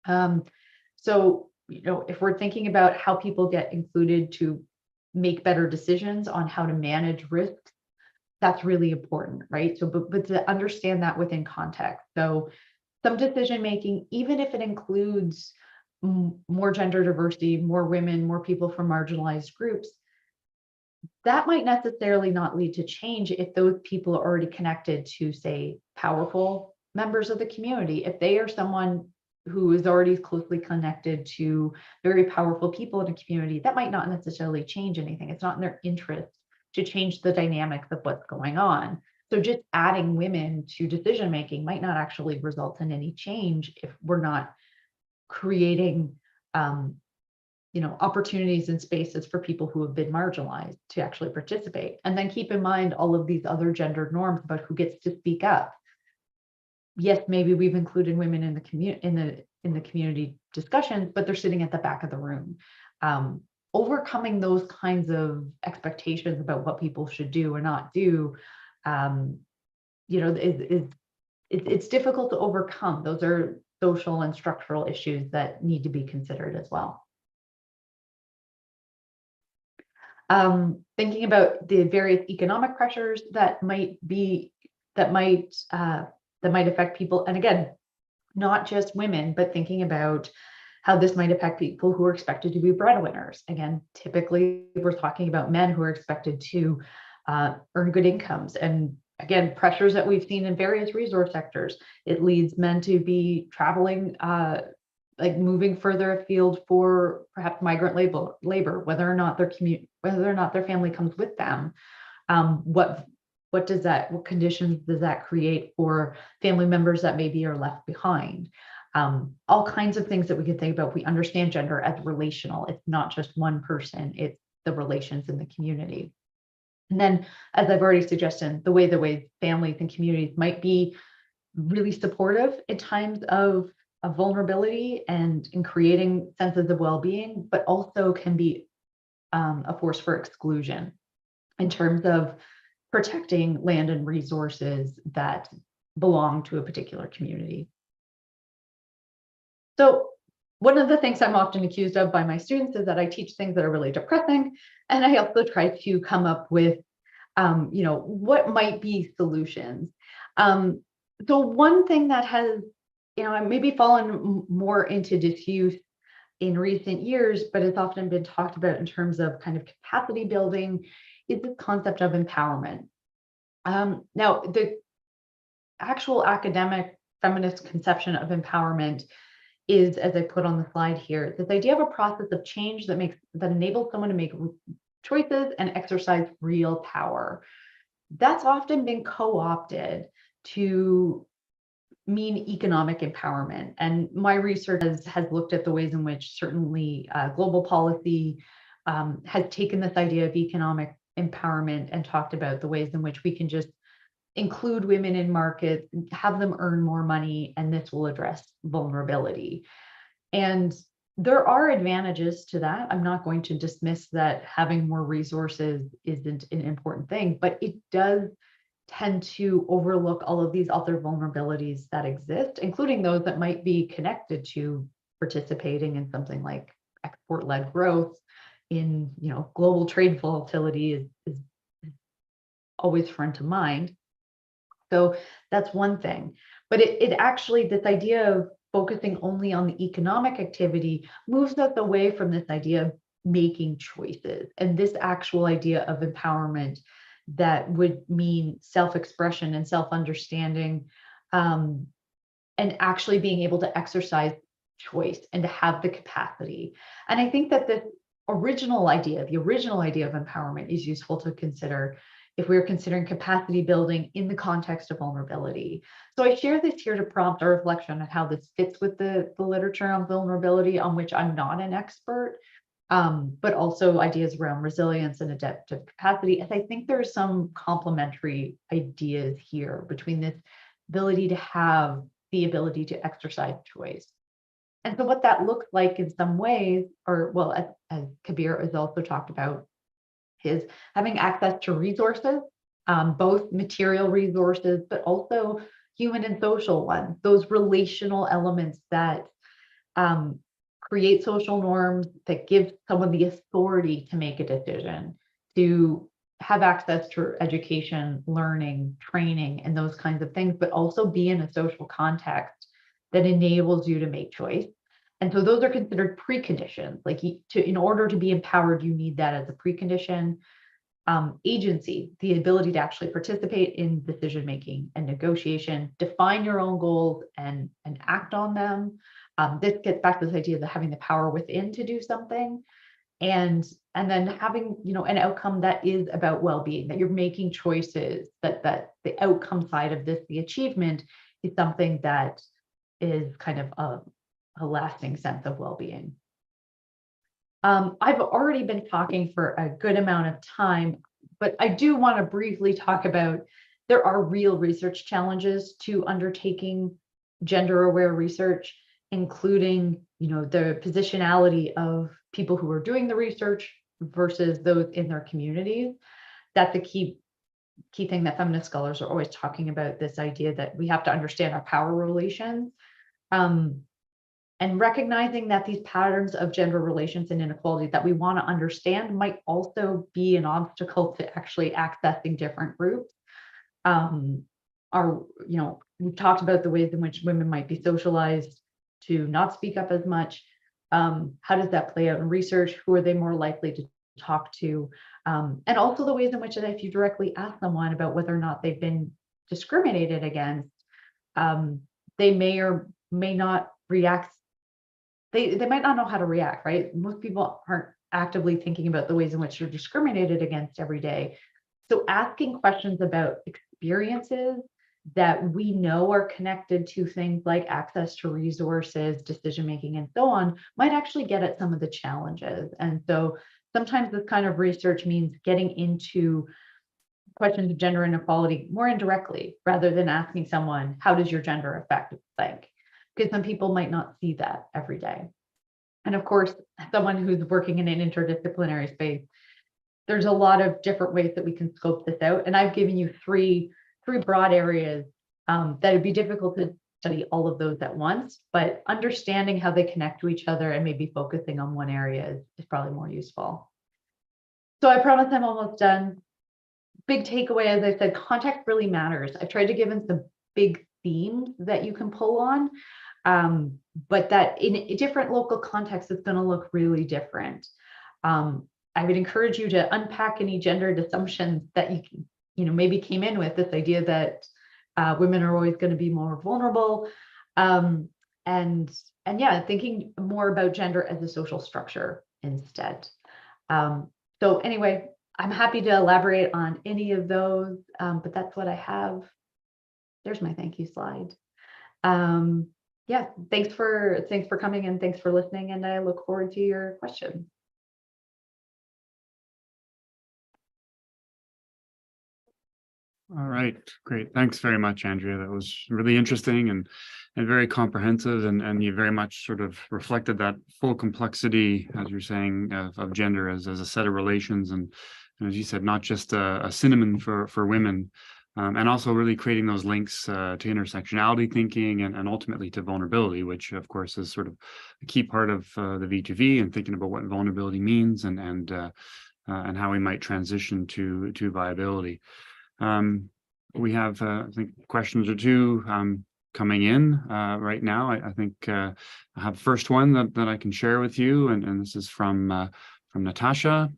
S2: So, if we're thinking about how people get included to make better decisions on how to manage risks, that's really important, right? So, but to understand that within context. So some decision making, even if it includes more gender diversity, more women, more people from marginalized groups, that might necessarily not lead to change if those people are already connected to, say, powerful members of the community. If they are someone who is already closely connected to very powerful people in a community, that might not necessarily change anything. It's not in their interest to change the dynamics of what's going on. So just adding women to decision making might not actually result in any change if we're not creating opportunities and spaces for people who have been marginalized to actually participate. And then keep in mind all of these other gendered norms about who gets to speak up. Yes, maybe we've included women in the community discussions, but they're sitting at the back of the room. Overcoming those kinds of expectations about what people should do or not do, it's difficult to overcome. Those are social and structural issues that need to be considered as well. Thinking about the various economic pressures that might affect people, and again, not just women, but thinking about how this might affect people who are expected to be breadwinners. Again, typically we're talking about men who are expected to earn good incomes, and again, pressures that we've seen in various resource sectors. It leads men to be traveling, like moving further afield for perhaps migrant labor, whether or not their family comes with them. What conditions does that create for family members that maybe are left behind? All kinds of things that we could think about. We understand gender as relational. It's not just one person, it's the relations in the community. And then, as I've already suggested, the way families and communities might be really supportive in times of vulnerability and in creating senses of well-being, but also can be a force for exclusion in terms of protecting land and resources that belong to a particular community. So one of the things I'm often accused of by my students is that I teach things that are really depressing, and I also try to come up with, what might be solutions. So one thing that has, maybe fallen more into disuse in recent years, but it's often been talked about in terms of kind of capacity building, is this concept of empowerment. Now, the actual academic feminist conception of empowerment is, as I put on the slide here, this idea of a process of change that enables someone to make choices and exercise real power. That's often been co-opted to mean economic empowerment. And my research has looked at the ways in which certainly global policy has taken this idea of economic empowerment and talked about the ways in which we can just include women in markets, have them earn more money, and this will address vulnerability. And there are advantages to that. I'm not going to dismiss that having more resources isn't an important thing, but it does tend to overlook all of these other vulnerabilities that exist, including those that might be connected to participating in something like export-led growth. In global trade volatility is always front of mind. So that's one thing. But it actually, this idea of focusing only on the economic activity moves us away from this idea of making choices and this actual idea of empowerment that would mean self-expression and self-understanding, and actually being able to exercise choice and to have the capacity. And I think that the original idea of empowerment is useful to consider if we're considering capacity building in the context of vulnerability. So I share this here to prompt a reflection on how this fits with the literature on vulnerability, on which I'm not an expert, but also ideas around resilience and adaptive capacity. And I think there's some complementary ideas here between this ability to have the ability to exercise choice. And so what that looks like in some ways, or well, as Kabir has also talked about, is having access to resources, both material resources, but also human and social ones, those relational elements that create social norms, that give someone the authority to make a decision, to have access to education, learning, training, and those kinds of things, but also be in a social context that enables you to make choice. And so those are considered preconditions. Like in order to be empowered, you need that as a precondition. Agency, the ability to actually participate in decision-making and negotiation, define your own goals and act on them. This gets back to this idea of having the power within to do something. And then having, an outcome that is about well-being, that you're making choices, that the outcome side of this, the achievement, is something that is kind of a lasting sense of well-being. I've already been talking for a good amount of time, but I do want to briefly talk about there are real research challenges to undertaking gender-aware research, including, the positionality of people who are doing the research versus those in their communities. That's a key thing that feminist scholars are always talking about, this idea that we have to understand our power relations. And recognizing that these patterns of gender relations and inequality that we want to understand might also be an obstacle to actually accessing different groups. We've talked about the ways in which women might be socialized to not speak up as much. How does that play out in research? Who are they more likely to talk to? And also the ways in which, if you directly ask someone about whether or not they've been discriminated against, they may or may not react. They might not know how to react, right? Most people aren't actively thinking about the ways in which you're discriminated against every day. So asking questions about experiences that we know are connected to things like access to resources, decision-making, and so on, might actually get at some of the challenges. And so sometimes this kind of research means getting into questions of gender inequality more indirectly, rather than asking someone, how does your gender affect think? Because some people might not see that every day. And of course, someone who's working in an interdisciplinary space, there's a lot of different ways that we can scope this out. And I've given you three broad areas that would be difficult to study all of those at once, but understanding how they connect to each other and maybe focusing on one area is probably more useful. So I promise I'm almost done. Big takeaway, as I said, context really matters. I've tried to give in some big themes that you can pull on, but that in different local contexts, it's going to look really different. I would encourage you to unpack any gendered assumptions that you maybe came in with, this idea that women are always going to be more vulnerable, and yeah, thinking more about gender as a social structure instead. So anyway, I'm happy to elaborate on any of those, but that's what I have. There's my thank you slide. Yeah, thanks for coming and thanks for listening, and I look forward to your questions.
S1: All right, great. Thanks very much, Andrea. That was really interesting and very comprehensive, and you very much sort of reflected that full complexity, as you're saying, of gender as a set of relations, and as you said, not just a synonym for women, and also really creating those links to intersectionality thinking and ultimately to vulnerability, which of course is sort of a key part of the V2V, and thinking about what vulnerability means and how we might transition to viability. We have, I think, questions or two coming in right now. I think I have the first one that I can share with you, and this is from Natasha.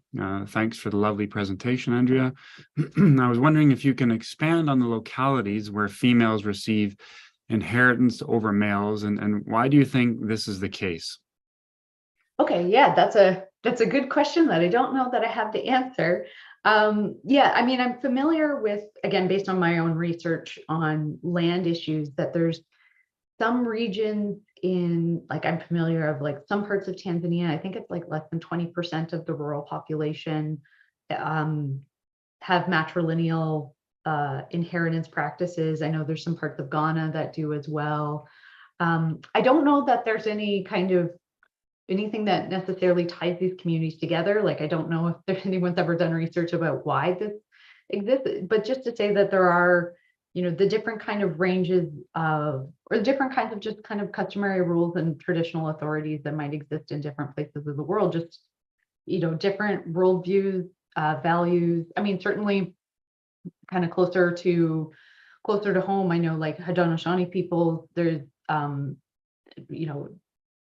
S1: Thanks for the lovely presentation, Andrea. I was wondering if you can expand on the localities where females receive inheritance over males, and why do you think this is the case?
S2: Okay, yeah, that's a good question that I don't know that I have the answer. Yeah, I mean, I'm familiar with, again, based on my own research on land issues, that there's some regions in, like, I'm familiar of, like, some parts of Tanzania, I think it's like less than 20% of the rural population have matrilineal inheritance practices. I know there's some parts of Ghana that do as well. I don't know that there's any kind of anything that necessarily ties these communities together. Like, I don't know if anyone's ever done research about why this exists, but just to say that there are, the different kind of ranges of, or the different kinds of just kind of customary rules and traditional authorities that might exist in different places of the world, just, different worldviews, values. I mean, certainly kind of closer to home, I know, like Haudenosaunee people, there's,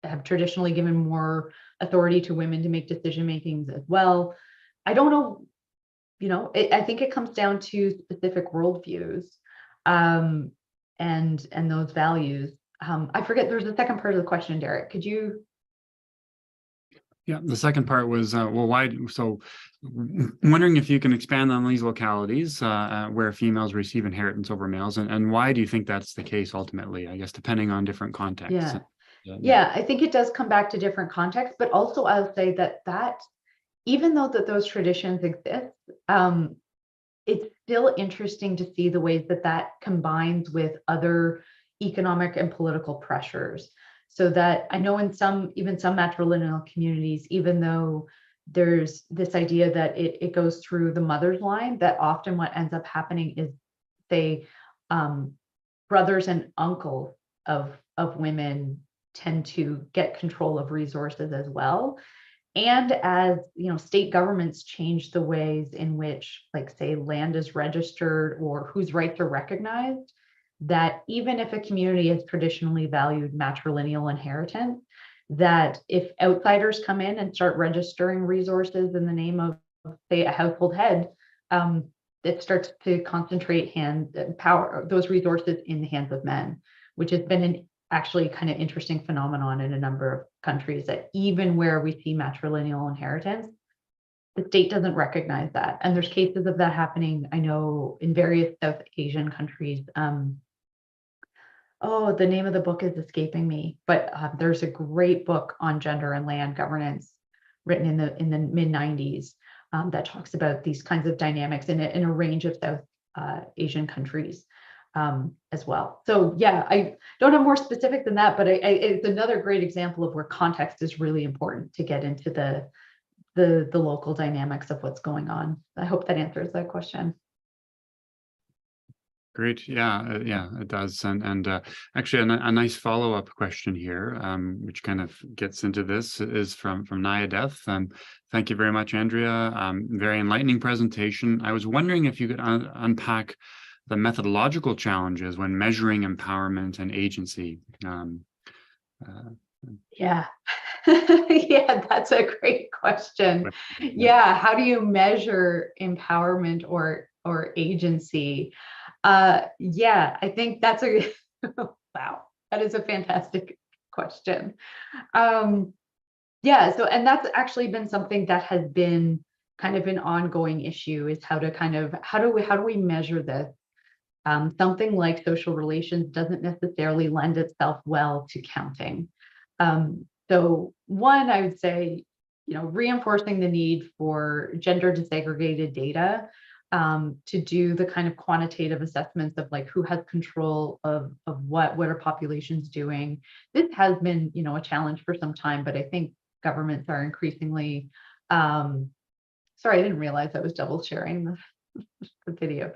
S2: have traditionally given more authority to women to make decision makings as well. I don't know, I think it comes down to specific worldviews and those values. I forget, there's a second part of the question, Derek. Could you?
S1: Yeah, the second part was, well, why? So, wondering if you can expand on these localities where females receive inheritance over males, and why do you think that's the case ultimately? I guess depending on different contexts.
S2: Yeah, I think it does come back to different contexts, but also I'll say that even though those traditions exist, it's still interesting to see the ways that combines with other economic and political pressures. So that I know in even some matrilineal communities, even though there's this idea that it goes through the mother's line, that often what ends up happening is they brothers and uncles of women tend to get control of resources as well. And as state governments change the ways in which, like, say, land is registered or whose rights are recognized, that even if a community has traditionally valued matrilineal inheritance, that if outsiders come in and start registering resources in the name of, say, a household head, it starts to concentrate power, those resources in the hands of men, which has been an actually kind of interesting phenomenon in a number of countries, that even where we see matrilineal inheritance, the state doesn't recognize that. And there's cases of that happening, I know, in various South Asian countries. Oh, the name of the book is escaping me, but there's a great book on gender and land governance written in the mid-90s that talks about these kinds of dynamics in a range of South Asian countries. As well. So yeah, I don't have more specific than that, but it's another great example of where context is really important to get into the local dynamics of what's going on. I hope that answers that question.
S1: Great. Yeah, it does. And actually, a nice follow-up question here, which kind of gets into this, is from Naya Death. Thank you very much, Andrea. Very enlightening presentation. I was wondering if you could unpack the methodological challenges when measuring empowerment and agency.
S2: Yeah. Yeah, that's a great question. Yeah, how do you measure empowerment or agency? Yeah, I think that's a wow, that is a fantastic question. Yeah, so and that's actually been something that has been kind of an ongoing issue, is how do we measure this? Something like social relations doesn't necessarily lend itself well to counting. So one, I would say, reinforcing the need for gender disaggregated data to do the kind of quantitative assessments of, like, who has control of what are populations doing. This has been, a challenge for some time, but I think governments are increasingly, sorry, I didn't realize I was double sharing the video.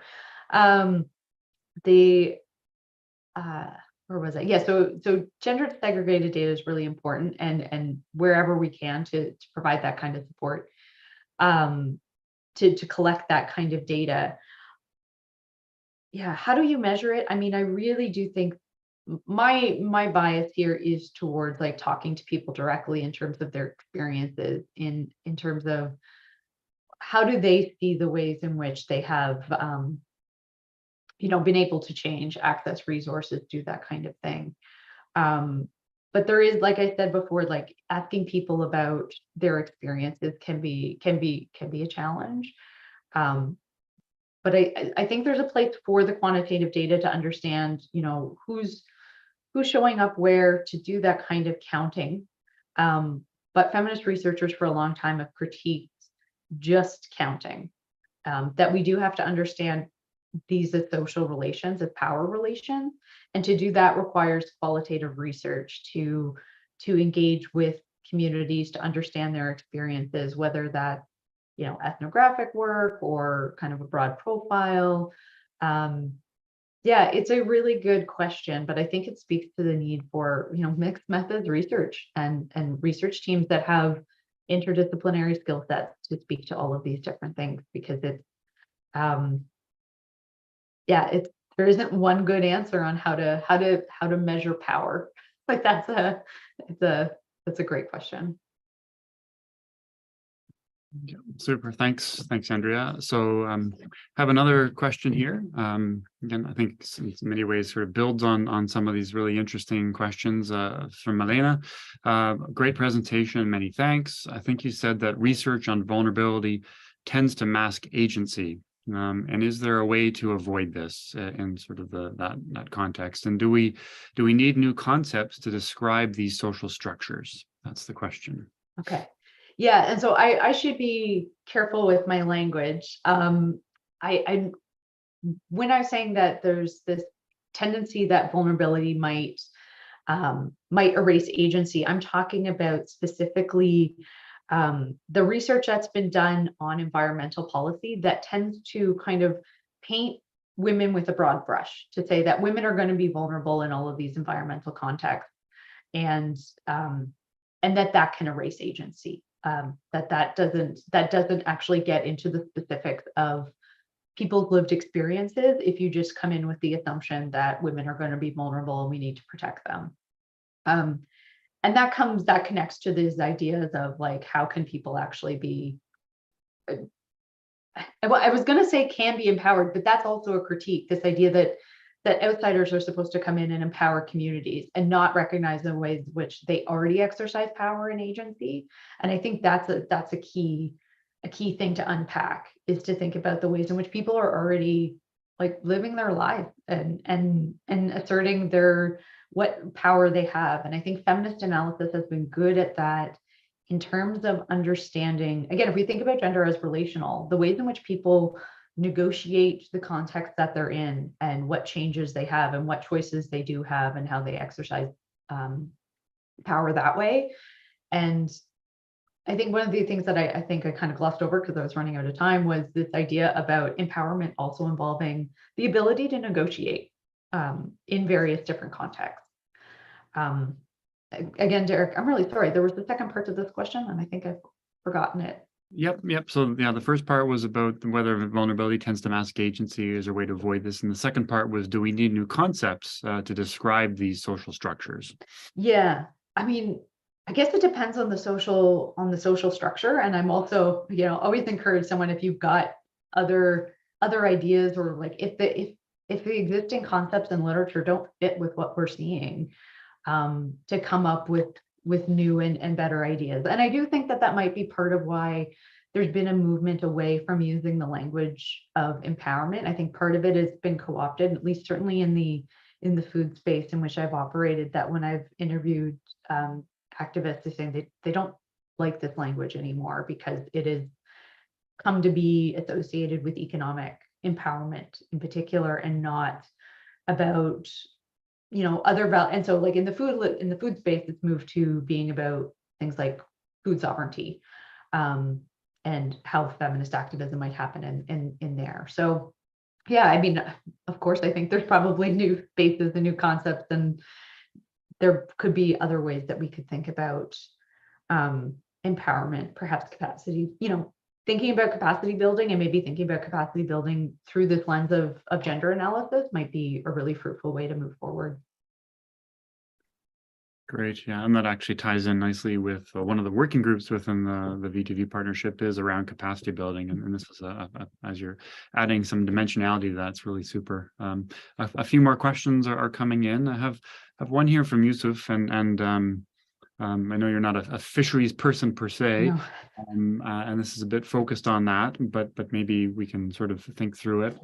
S2: Where was I? Yeah, so gender disaggregated data is really important, and wherever we can to provide that kind of support, to collect that kind of data. Yeah, how do you measure it? I mean, I really do think my bias here is towards, like, talking to people directly in terms of their experiences, in terms of how do they see the ways in which they have been able to change, access resources, do that kind of thing. But there is, like I said before, like, asking people about their experiences can be a challenge. But I think there's a place for the quantitative data to understand, who's showing up where, to do that kind of counting. But feminist researchers for a long time have critiqued just counting, that we do have to understand these as social relations, as power relations. And to do that requires qualitative research to engage with communities, to understand their experiences, whether that's, ethnographic work or kind of a broad profile. Yeah, it's a really good question, but I think it speaks to the need for, mixed methods research and research teams that have interdisciplinary skill sets to speak to all of these different things, because it's, yeah, there isn't one good answer on how to measure power. Like, that's a great question.
S1: Yeah, super. Thanks, Andrea. So have another question here. Again, I think in many ways sort of builds on some of these really interesting questions from Milena. Great presentation. Many thanks. I think you said that research on vulnerability tends to mask agency. And is there a way to avoid this in sort of that context? And do we need new concepts to describe these social structures? That's the question.
S2: Okay. Yeah, and so I should be careful with my language. I when I'm saying that there's this tendency that vulnerability might erase agency, I'm talking about specifically the research that's been done on environmental policy that tends to kind of paint women with a broad brush to say that women are going to be vulnerable in all of these environmental contexts, and that can erase agency. That doesn't actually get into the specifics of people's lived experiences if you just come in with the assumption that women are going to be vulnerable and we need to protect them. And that connects to these ideas of like, how can people actually be, I was going to say can be empowered, but that's also a critique, this idea that outsiders are supposed to come in and empower communities and not recognize the ways in which they already exercise power and agency. And I think that's a key thing to unpack, is to think about the ways in which people are already like living their life and asserting what power they have. And I think feminist analysis has been good at that in terms of understanding, again, if we think about gender as relational, the ways in which people negotiate the context that they're in and what changes they have and what choices they do have and how they exercise power that way. And I think one of the things that I think I kind of glossed over because I was running out of time was this idea about empowerment also involving the ability to negotiate in various different contexts. Again, Derek, I'm really sorry. There was the second part to this question, and I think I've forgotten it.
S1: Yep. So yeah, the first part was about whether vulnerability tends to mask agency as a way to avoid this. And the second part was, do we need new concepts to describe these social structures?
S2: Yeah, I mean, I guess it depends on the social structure. And I'm also, always encourage someone, if you've got other ideas, or like if the existing concepts in literature don't fit with what we're seeing, to come up with new and better ideas. And I do think that might be part of why there's been a movement away from using the language of empowerment. I think part of it has been co-opted, at least certainly in the food space in which I've operated, that when I've interviewed activists, they're saying they don't like this language anymore because it has come to be associated with economic empowerment in particular, and not about other about. And so like in the food space, it's moved to being about things like food sovereignty, and how feminist activism might happen in there. So yeah, I mean, of course, I think there's probably new spaces and new concepts, and there could be other ways that we could think about empowerment, perhaps capacity, thinking about capacity building, and maybe thinking about capacity building through this lens of gender analysis might be a really fruitful way to move forward.
S1: Great. Yeah, and that actually ties in nicely with one of the working groups within the V2V partnership is around capacity building. And this is as you're adding some dimensionality, that's really super. A few more questions are coming in. I have one here from Yusuf, and I know you're not a fisheries person per se,
S2: No.
S1: And this is a bit focused on that, but maybe we can sort of think through it.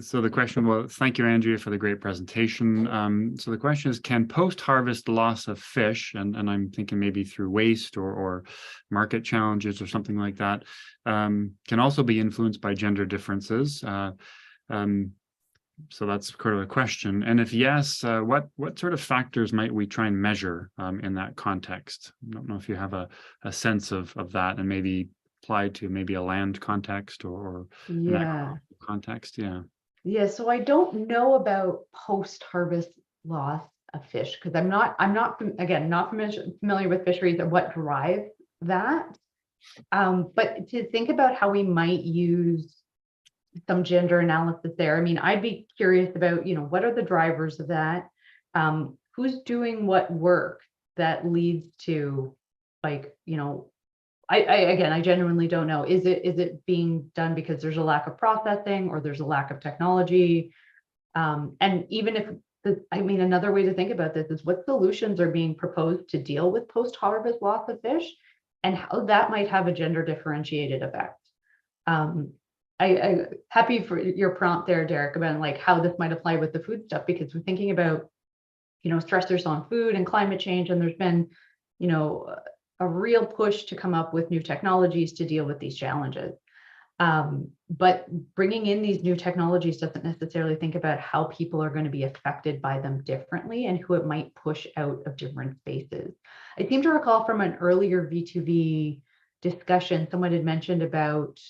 S1: So the question was, thank you, Andrea, for the great presentation. So the question is, can post-harvest loss of fish, and I'm thinking maybe through waste or market challenges or something like that, can also be influenced by gender differences? So that's kind of a question. And if yes, what sort of factors might we try and measure in that context? I don't know if you have a sense of that, and maybe applied to maybe a land context or
S2: Yeah.
S1: context.
S2: Yeah, so I don't know about post-harvest loss of fish, because I'm not familiar with fisheries and what drives that. But to think about how we might use some gender analysis there. I mean, I'd be curious about, what are the drivers of that? Who's doing what work that leads to, like, again, I genuinely don't know. Is it being done because there's a lack of processing or there's a lack of technology? And even if another way to think about this is what solutions are being proposed to deal with post-harvest loss of fish and how that might have a gender differentiated effect. I happy for your prompt there, Derek, about like how this might apply with the food stuff, because we're thinking about, stressors on food and climate change, and there's been, a real push to come up with new technologies to deal with these challenges. But bringing in these new technologies doesn't necessarily think about how people are going to be affected by them differently and who it might push out of different spaces. I seem to recall from an earlier V2V discussion, someone had mentioned about,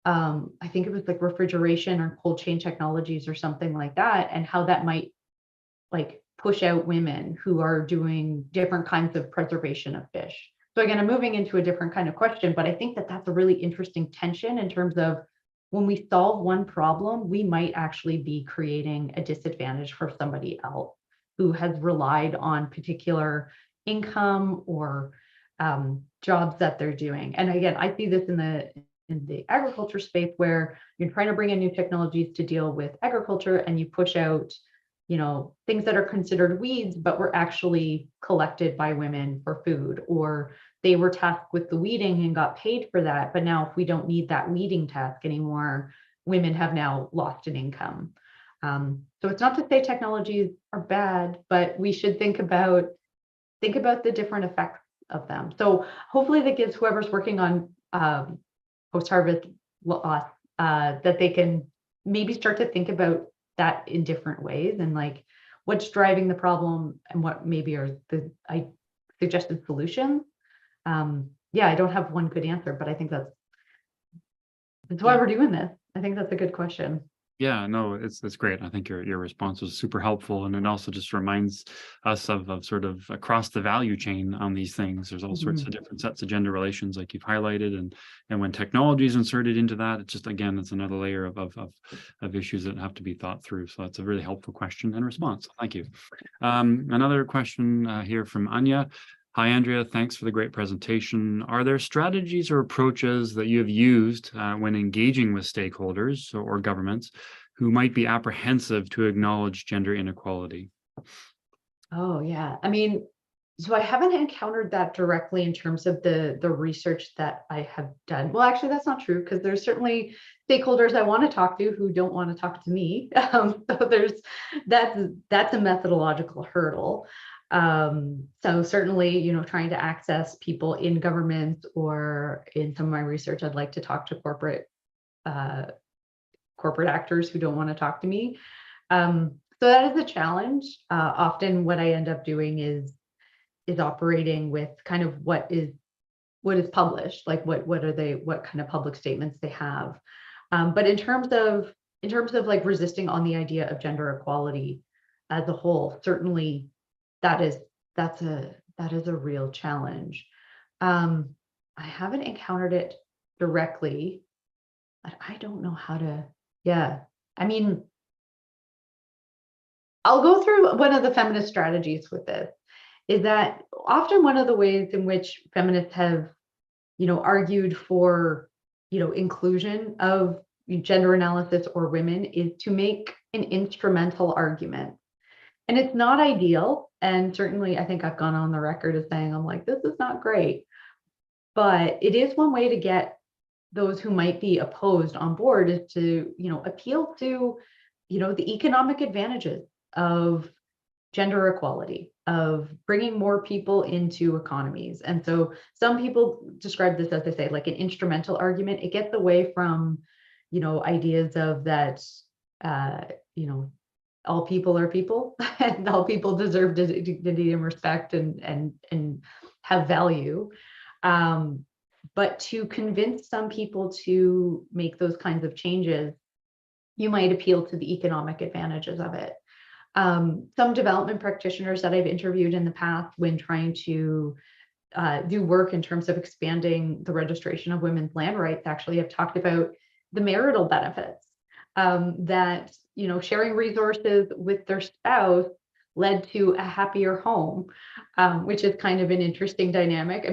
S2: I think it was like refrigeration or cold chain technologies or something like that, and how that might like push out women who are doing different kinds of preservation of fish. So again, I'm moving into a different kind of question, but I think that that's a really interesting tension in terms of when we solve one problem, we might actually be creating a disadvantage for somebody else who has relied on particular income or jobs that they're doing. And again, I see this in the agriculture space where you're trying to bring in new technologies to deal with agriculture, and you push out things that are considered weeds, but were actually collected by women for food, or they were tasked with the weeding and got paid for that. But now if we don't need that weeding task anymore, women have now lost an income. So it's not to say technologies are bad, but we should think about the different effects of them. So hopefully that gives whoever's working on post-harvest loss, that they can maybe start to think about that in different ways, and like what's driving the problem and what maybe are the suggested solutions. I don't have one good answer, but I think that's why we're doing this. I think that's a good question.
S1: Yeah, no, it's great. I think your response was super helpful, and it also just reminds us of sort of across the value chain on these things. There's all sorts of different sets of gender relations, like you've highlighted, and when technology is inserted into that, it's just again, it's another layer of issues that have to be thought through. So that's a really helpful question and response. So thank you. Another question here from Anya. Hi, Andrea. Thanks for the great presentation. Are there strategies or approaches that you have used when engaging with stakeholders or governments who might be apprehensive to acknowledge gender inequality?
S2: Oh, yeah. So I haven't encountered that directly in terms of the research that I have done. Well, actually, that's not true, because there's certainly stakeholders I want to talk to who don't want to talk to me. So that's a methodological hurdle. So certainly, trying to access people in government, or in some of my research, I'd like to talk to corporate actors who don't want to talk to me. So that is a challenge. Often what I end up doing is operating with kind of what is published, like what kind of public statements they have. But in terms of like resisting on the idea of gender equality as a whole, certainly that's a real challenge. I haven't encountered it directly, but I don't know how to. Yeah, I'll go through one of the feminist strategies with this. Is that often one of the ways in which feminists have, argued for, inclusion of gender analysis or women is to make an instrumental argument. And it's not ideal. And certainly I think I've gone on the record as saying, I'm like, this is not great. But it is one way to get those who might be opposed on board, is to, appeal to, the economic advantages of gender equality, of bringing more people into economies. And so some people describe this, as they say, like an instrumental argument. It gets away from, ideas of that, all people are people and all people deserve dignity and respect and have value. But to convince some people to make those kinds of changes, you might appeal to the economic advantages of it. Some development practitioners that I've interviewed in the past, when trying to do work in terms of expanding the registration of women's land rights, actually have talked about the marital benefits, that, sharing resources with their spouse led to a happier home, which is kind of an interesting dynamic.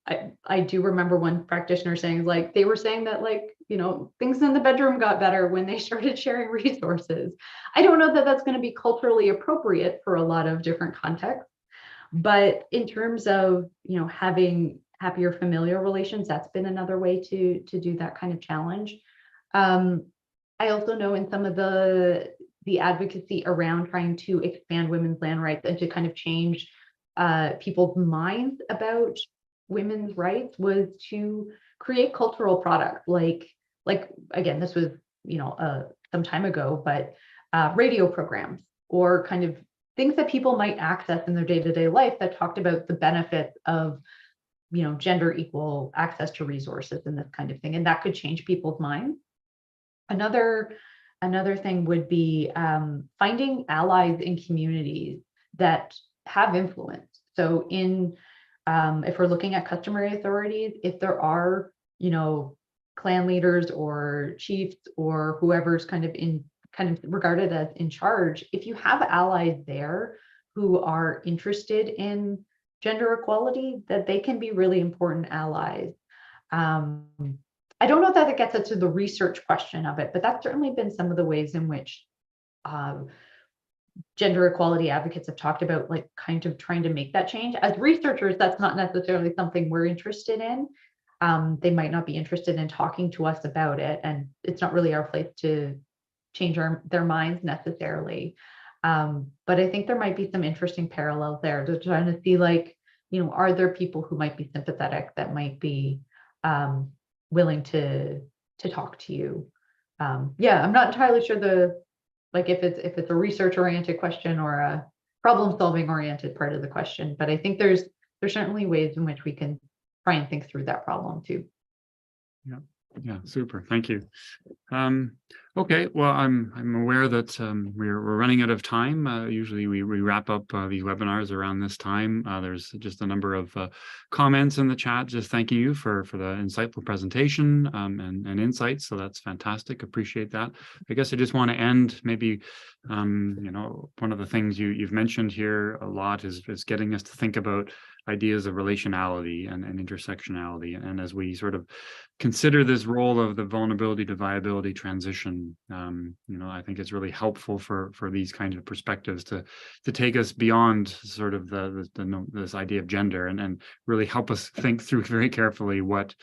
S2: I do remember one practitioner saying, like, they were saying that, like, you know, things in the bedroom got better when they started sharing resources. I don't know that that's going to be culturally appropriate for a lot of different contexts, but in terms of, you know, having happier familial relations, that's been another way to do that kind of challenge. I also know in some of the advocacy around trying to expand women's land rights and to kind of change people's minds about women's rights was to create cultural products like again, this was, you know, some time ago, but radio programs or kind of things that people might access in their day-to-day life that talked about the benefits of, you know, gender equal access to resources and this kind of thing, and that could change people's minds. Another thing would be finding allies in communities that have influence. So in if we're looking at customary authorities, if there are, you know, clan leaders or chiefs or whoever's kind of regarded as in charge, if you have allies there who are interested in gender equality, that they can be really important allies. I don't know that it gets into the research question of it, but that's certainly been some of the ways in which gender equality advocates have talked about, like, kind of trying to make that change. As researchers, that's not necessarily something we're interested in. They might not be interested in talking to us about it, and it's not really our place to change their minds necessarily. But I think there might be some interesting parallels there to trying to see, like, you know, are there people who might be sympathetic that might be willing to talk to you? Yeah, I'm not entirely sure like if it's a research oriented question or a problem solving oriented part of the question, but I think there's certainly ways in which we can try and think through that problem too.
S1: Yeah, super. Thank you. Okay, well, I'm aware that we're running out of time. Usually we wrap up these webinars around this time. There's just a number of comments in the chat just thanking you for the insightful presentation and insights. So that's fantastic. Appreciate that. I guess I just want to end maybe, you know, one of the things you've mentioned here a lot is getting us to think about ideas of relationality and intersectionality. And as we sort of consider this role of the vulnerability to viability transition, you know, I think it's really helpful for these kinds of perspectives to take us beyond sort of this idea of gender and really help us think through very carefully what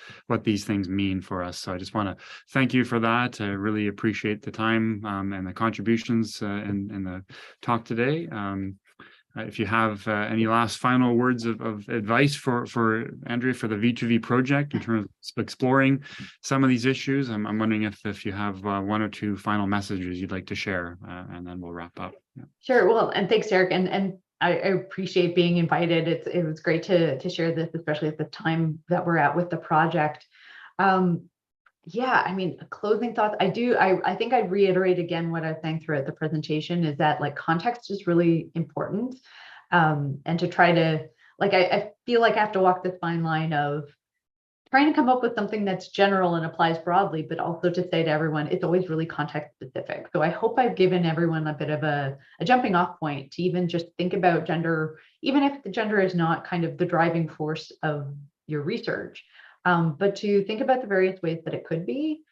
S1: these things mean for us. So I just want to thank you for that. I really appreciate the time and the contributions in the talk today. If you have any last final words of advice for Andrea for the V2V project in terms of exploring some of these issues, I'm wondering if you have one or two final messages you'd like to share, and then we'll wrap up. Yeah.
S2: Sure. Well, and thanks, Derek. And I appreciate being invited. It was great to share this, especially at the time that we're at with the project. Yeah, I mean, closing thoughts. I think I'd reiterate again what I was saying throughout the presentation is that, like, context is really important. And to try to, like, I feel like I have to walk this fine line of trying to come up with something that's general and applies broadly, but also to say to everyone, it's always really context specific. So I hope I've given everyone a bit of a jumping off point to even just think about gender, even if the gender is not kind of the driving force of your research. But to think about the various ways that it could be.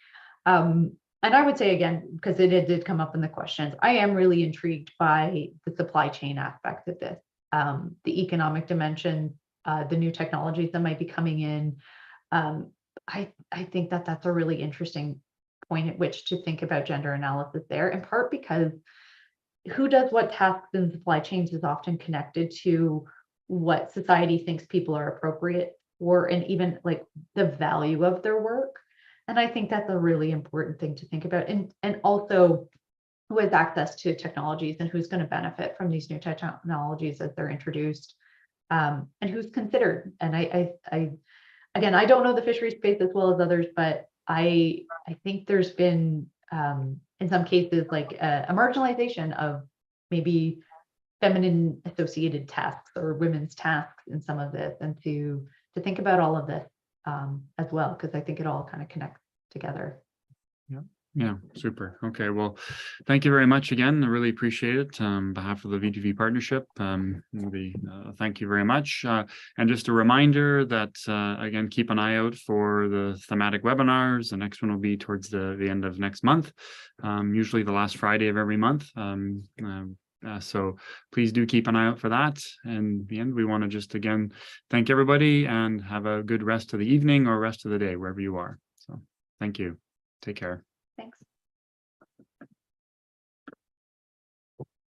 S2: And I would say again, because it did come up in the questions, I am really intrigued by the supply chain aspect of this, the economic dimension, the new technologies that might be coming in. I think that that's a really interesting point at which to think about gender analysis there, in part because who does what tasks in supply chains is often connected to what society thinks people are appropriate for, and even like the value of their work. And I think that's a really important thing to think about. And also who has access to technologies and who's going to benefit from these new technologies as they're introduced, and who's considered. And I again, I don't know the fisheries space as well as others, but I think there's been in some cases like a marginalization of maybe feminine associated tasks or women's tasks in some of this, and to think about all of this as well, because I think it all kind of connects together.
S1: Yeah. Yeah, super. Okay, well, thank you very much again. I really appreciate it. On behalf of the V2V partnership, thank you very much. And just a reminder that, again, keep an eye out for the thematic webinars. The next one will be towards the end of next month, usually the last Friday of every month. So please do keep an eye out for that. And at the end, we want to just, again, thank everybody and have a good rest of the evening or rest of the day, wherever you are. So thank you. Take care.
S2: Thanks.